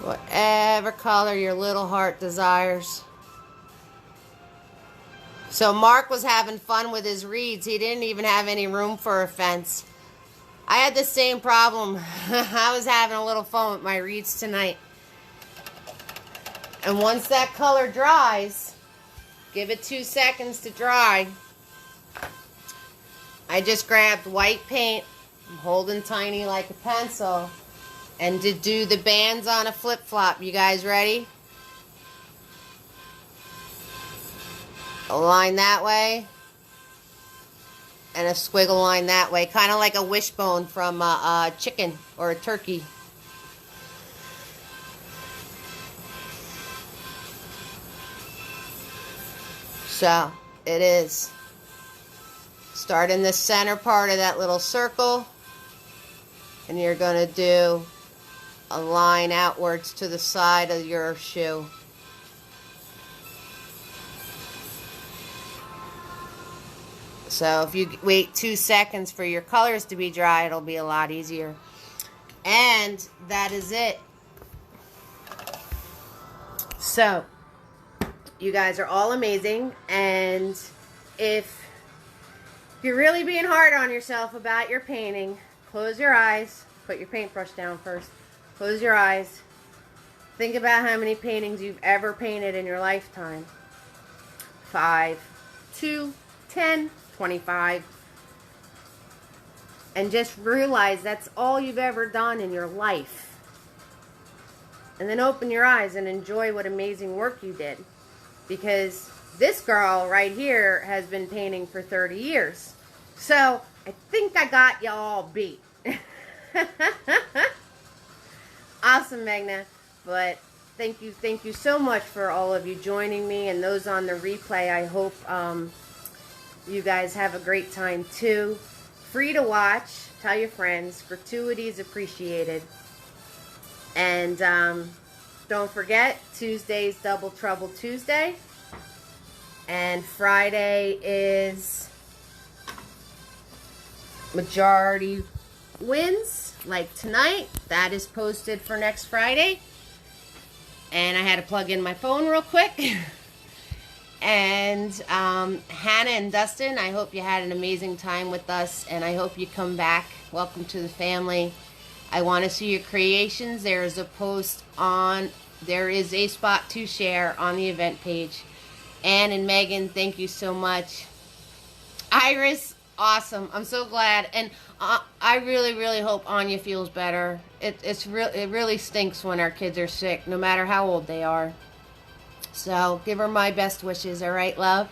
Whatever color your little heart desires. So Mark was having fun with his reeds. He didn't even have any room for a fence. I had the same problem. I was having a little fun with my reeds tonight. And once that color dries, give it 2 seconds to dry. I just grabbed white paint. I'm holding tiny like a pencil. And to do the bands on a flip-flop. You guys ready? A line that way. And a squiggle line that way. Kind of like a wishbone from a chicken or a turkey. So, it is. Start in the center part of that little circle. And you're going to do a line outwards to the side of your shoe. So if you wait 2 seconds for your colors to be dry, it'll be a lot easier. And that is it. So, you guys are all amazing. And if you're really being hard on yourself about your painting, close your eyes. Put your paintbrush down first. Close your eyes. Think about how many paintings you've ever painted in your lifetime. 5, 2, 10, 25. And just realize that's all you've ever done in your life. And then open your eyes and enjoy what amazing work you did. Because this girl right here has been painting for 30 years. So, I think I got you all beat. Awesome, Magna. But thank you so much for all of you joining me, and those on the replay. I hope you guys have a great time too. Free to watch. Tell your friends. Gratuity is appreciated. And don't forget, Tuesday's Double Trouble Tuesday. And Friday is Majority Wins, like tonight. That is posted for next Friday. And I had to plug in my phone real quick. And Hannah and Dustin, I hope you had an amazing time with us, and I hope you come back. Welcome to the family. I want to see your creations. There is a post on, there is a spot to share on the event page. Ann and Megan, thank you so much. Iris, awesome. I'm so glad. And I really, really hope Anya feels better. It really stinks when our kids are sick, no matter how old they are. So give her my best wishes, all right, love?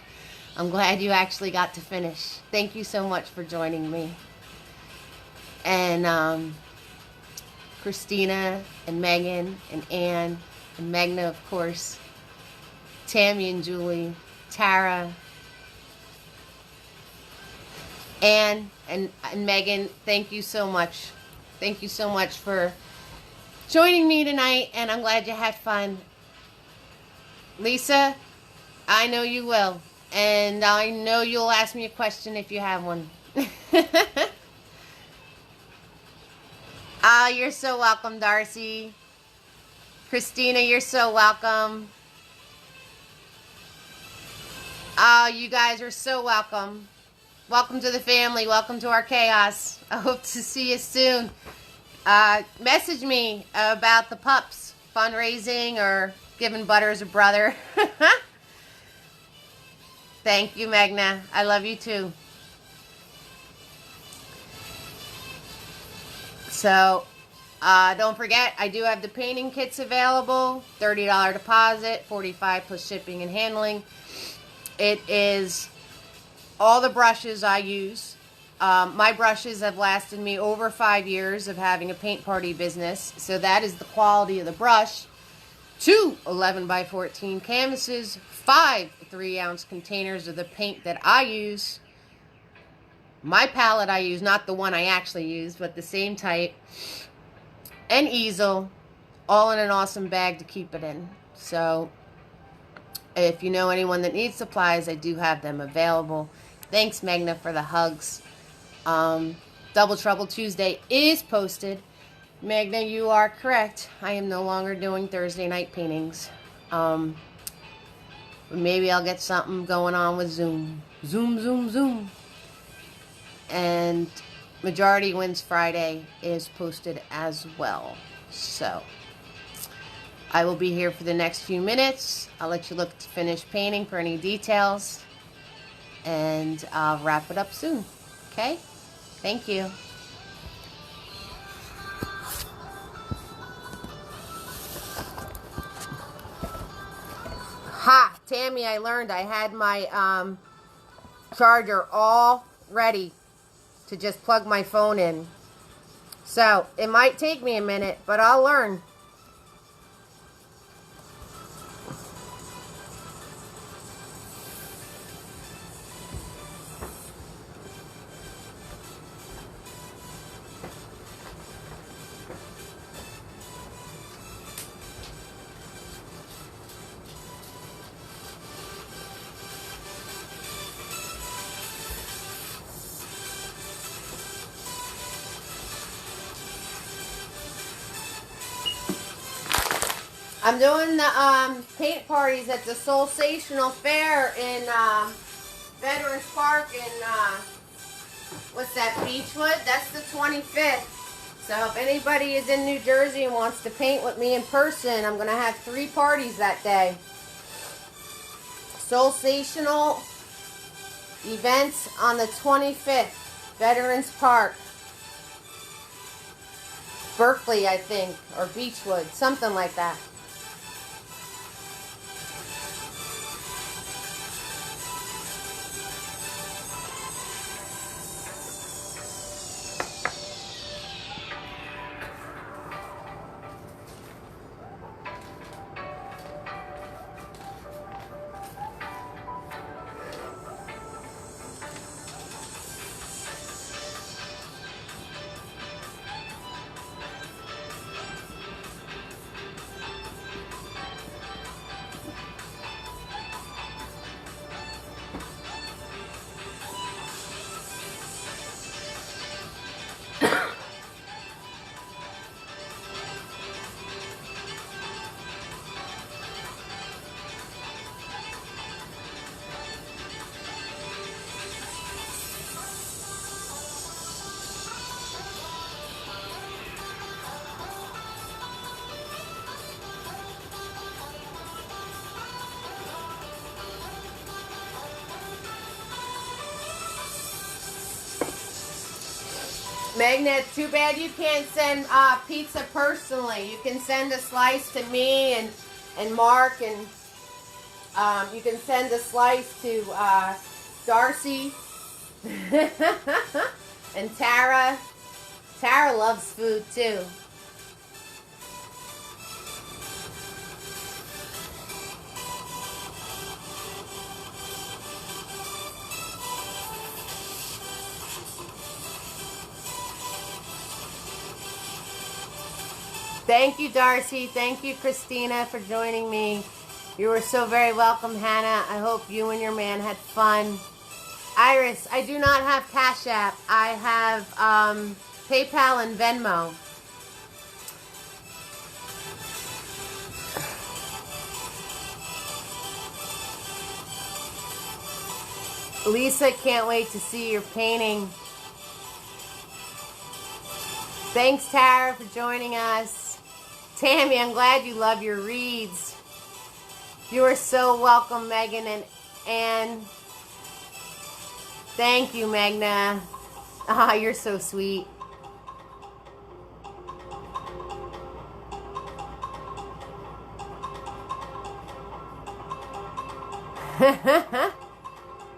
I'm glad you actually got to finish. Thank you so much for joining me. And Christina and Megan and Ann and Magna, of course, Tammy and Julie, Tara, Ann and Megan, thank you so much. Thank you so much for joining me tonight, and I'm glad you had fun. Lisa, I know you will, and I know you'll ask me a question if you have one. Ah, you're so welcome, Darcy. Christina, you're so welcome. Oh, you guys are so welcome. Welcome to the family. Welcome to our chaos. I hope to see you soon. Message me about the pups fundraising or giving Butters a brother. Thank you, Magna. I love you too. So, don't forget, I do have the painting kits available. $30 deposit, $45 plus shipping and handling. It is all the brushes I use. My brushes have lasted me over 5 years of having a paint party business. So that is the quality of the brush. 2 11 by 14 canvases, 5 3-ounce containers of the paint that I use. My palette I use, not the one I actually use, but the same type. An easel, all in an awesome bag to keep it in. So if you know anyone that needs supplies, I do have them available. Thanks, Magna, for the hugs. Double Trouble Tuesday is posted. Magna, you are correct. I am no longer doing Thursday night paintings. Maybe I'll get something going on with Zoom. Zoom. And Majority Wins Friday is posted as well. So I will be here for the next few minutes. I'll let you look to finish painting for any details. And I'll wrap it up soon. Okay? Thank you. Ha! Tammy, I learned I had my charger all ready to just plug my phone in. So it might take me a minute, but I'll learn. I'm doing the paint parties at the Soulsational Fair in Veterans Park in, what's that, Beechwood? That's the 25th. So if anybody is in New Jersey and wants to paint with me in person, I'm going to have 3 parties that day. Soulsational events on the 25th, Veterans Park. Berkeley, I think, or Beechwood, something like that. Magnet, too bad you can't send pizza personally. You can send a slice to me and Mark, and you can send a slice to Darcy and Tara. Tara loves food too. Thank you, Darcy. Thank you, Christina, for joining me. You were so very welcome, Hannah. I hope you and your man had fun. Iris, I do not have Cash App. I have PayPal and Venmo. Lisa, can't wait to see your painting. Thanks, Tara, for joining us. Tammy, I'm glad you love your reads. You are so welcome, Megan and Ann. Thank you, Magna. Ah, you're so sweet.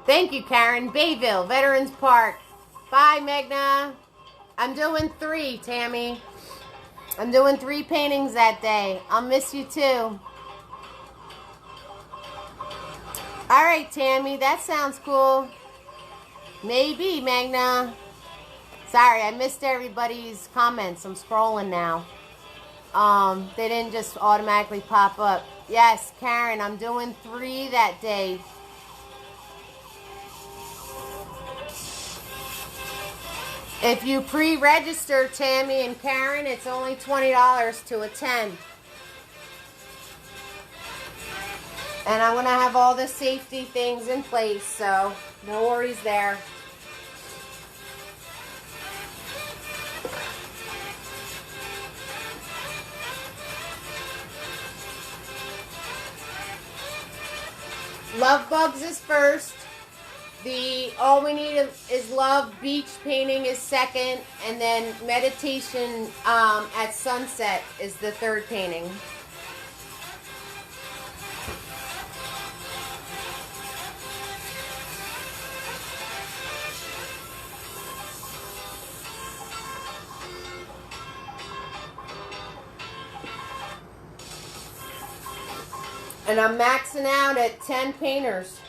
Thank you, Karen. Bayville, Veterans Park. Bye, Magna. I'm doing 3, Tammy. I'm doing 3 paintings that day. I'll miss you too. All right, Tammy, that sounds cool. Maybe, Magna. Sorry, I missed everybody's comments. I'm scrolling now. They didn't just automatically pop up. Yes, Karen, I'm doing 3 that day. If you pre-register, Tammy and Karen, it's only $20 to attend. And I'm going to have all the safety things in place, so no worries there. Love Bugs is first. The All We Need is Love beach painting is second, and then Meditation at Sunset is the third painting. And I'm maxing out at 10 painters.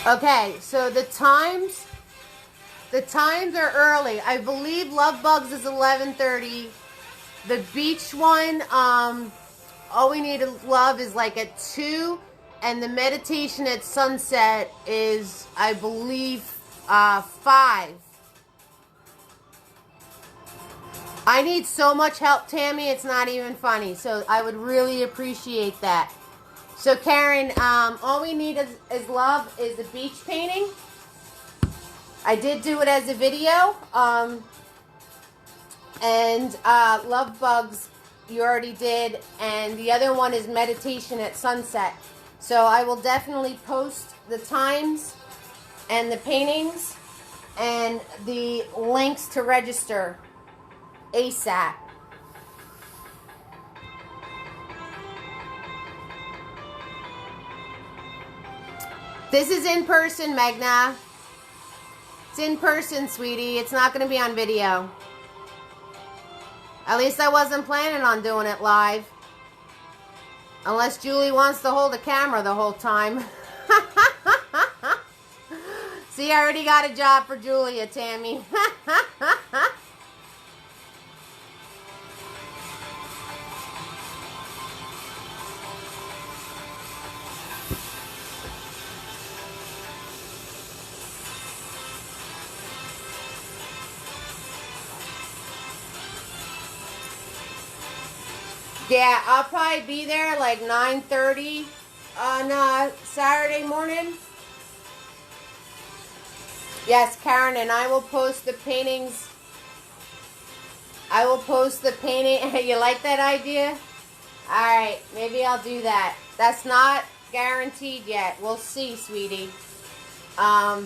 Okay, so the times are early. I believe Love Bugs is 11:30. The beach one, All We Need to Love is like at 2, and the Meditation at Sunset is, I believe, 5. I need so much help, Tammy, it's not even funny. So I would really appreciate that. So Karen, All We Need is Love is the beach painting. I did do it as a video. And Love Bugs, you already did. And the other one is Meditation at Sunset. So I will definitely post the times and the paintings. and the links to register ASAP. This is in person, Magna. It's in person, sweetie. It's not going to be on video. At least I wasn't planning on doing it live. Unless Julie wants to hold a camera the whole time. See, I already got a job for Julia, Tammy. Yeah, I'll probably be there like 9:30 on Saturday morning. Yes, Karen, and I will post the paintings. I will post the painting. You like that idea? Alright, maybe I'll do that. That's not guaranteed yet. We'll see, sweetie. I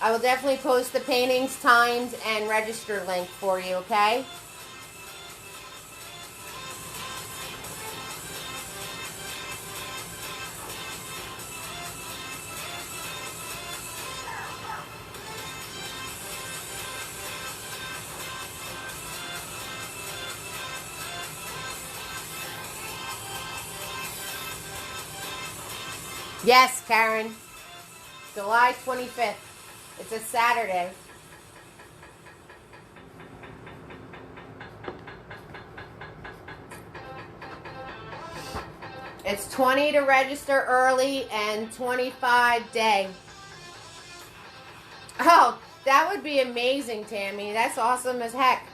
will definitely post the paintings, times, and register link for you, okay? Yes, Karen. July 25th. It's a Saturday. It's $20 to register early and $25 day. Oh, that would be amazing, Tammy. That's awesome as heck.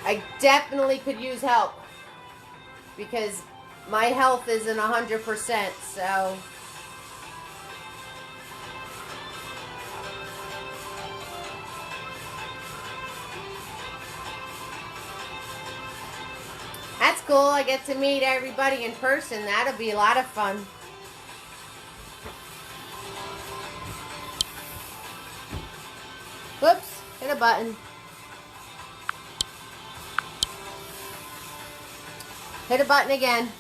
I definitely could use help. Because my health isn't 100%, so that's cool. I get to meet everybody in person. That'll be a lot of fun. Whoops, hit a button. Hit a button again.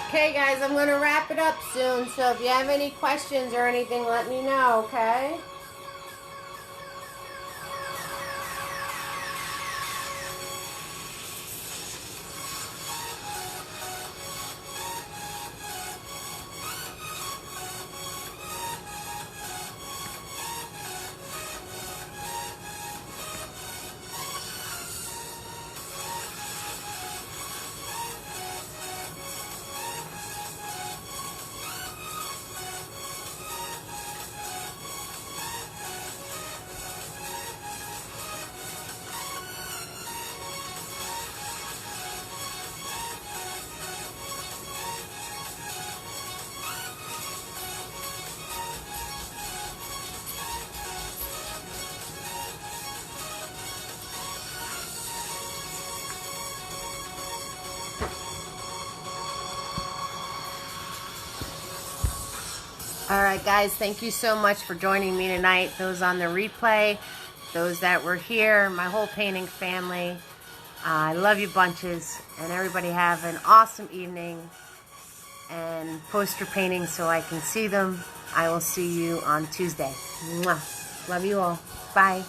Okay, guys, I'm going to wrap it up soon, so if you have any questions or anything, let me know, okay? All right, guys, thank you so much for joining me tonight. Those on the replay, those that were here, my whole painting family. I love you bunches, and everybody have an awesome evening. And post your paintings so I can see them. I will see you on Tuesday. Mwah. Love you all. Bye.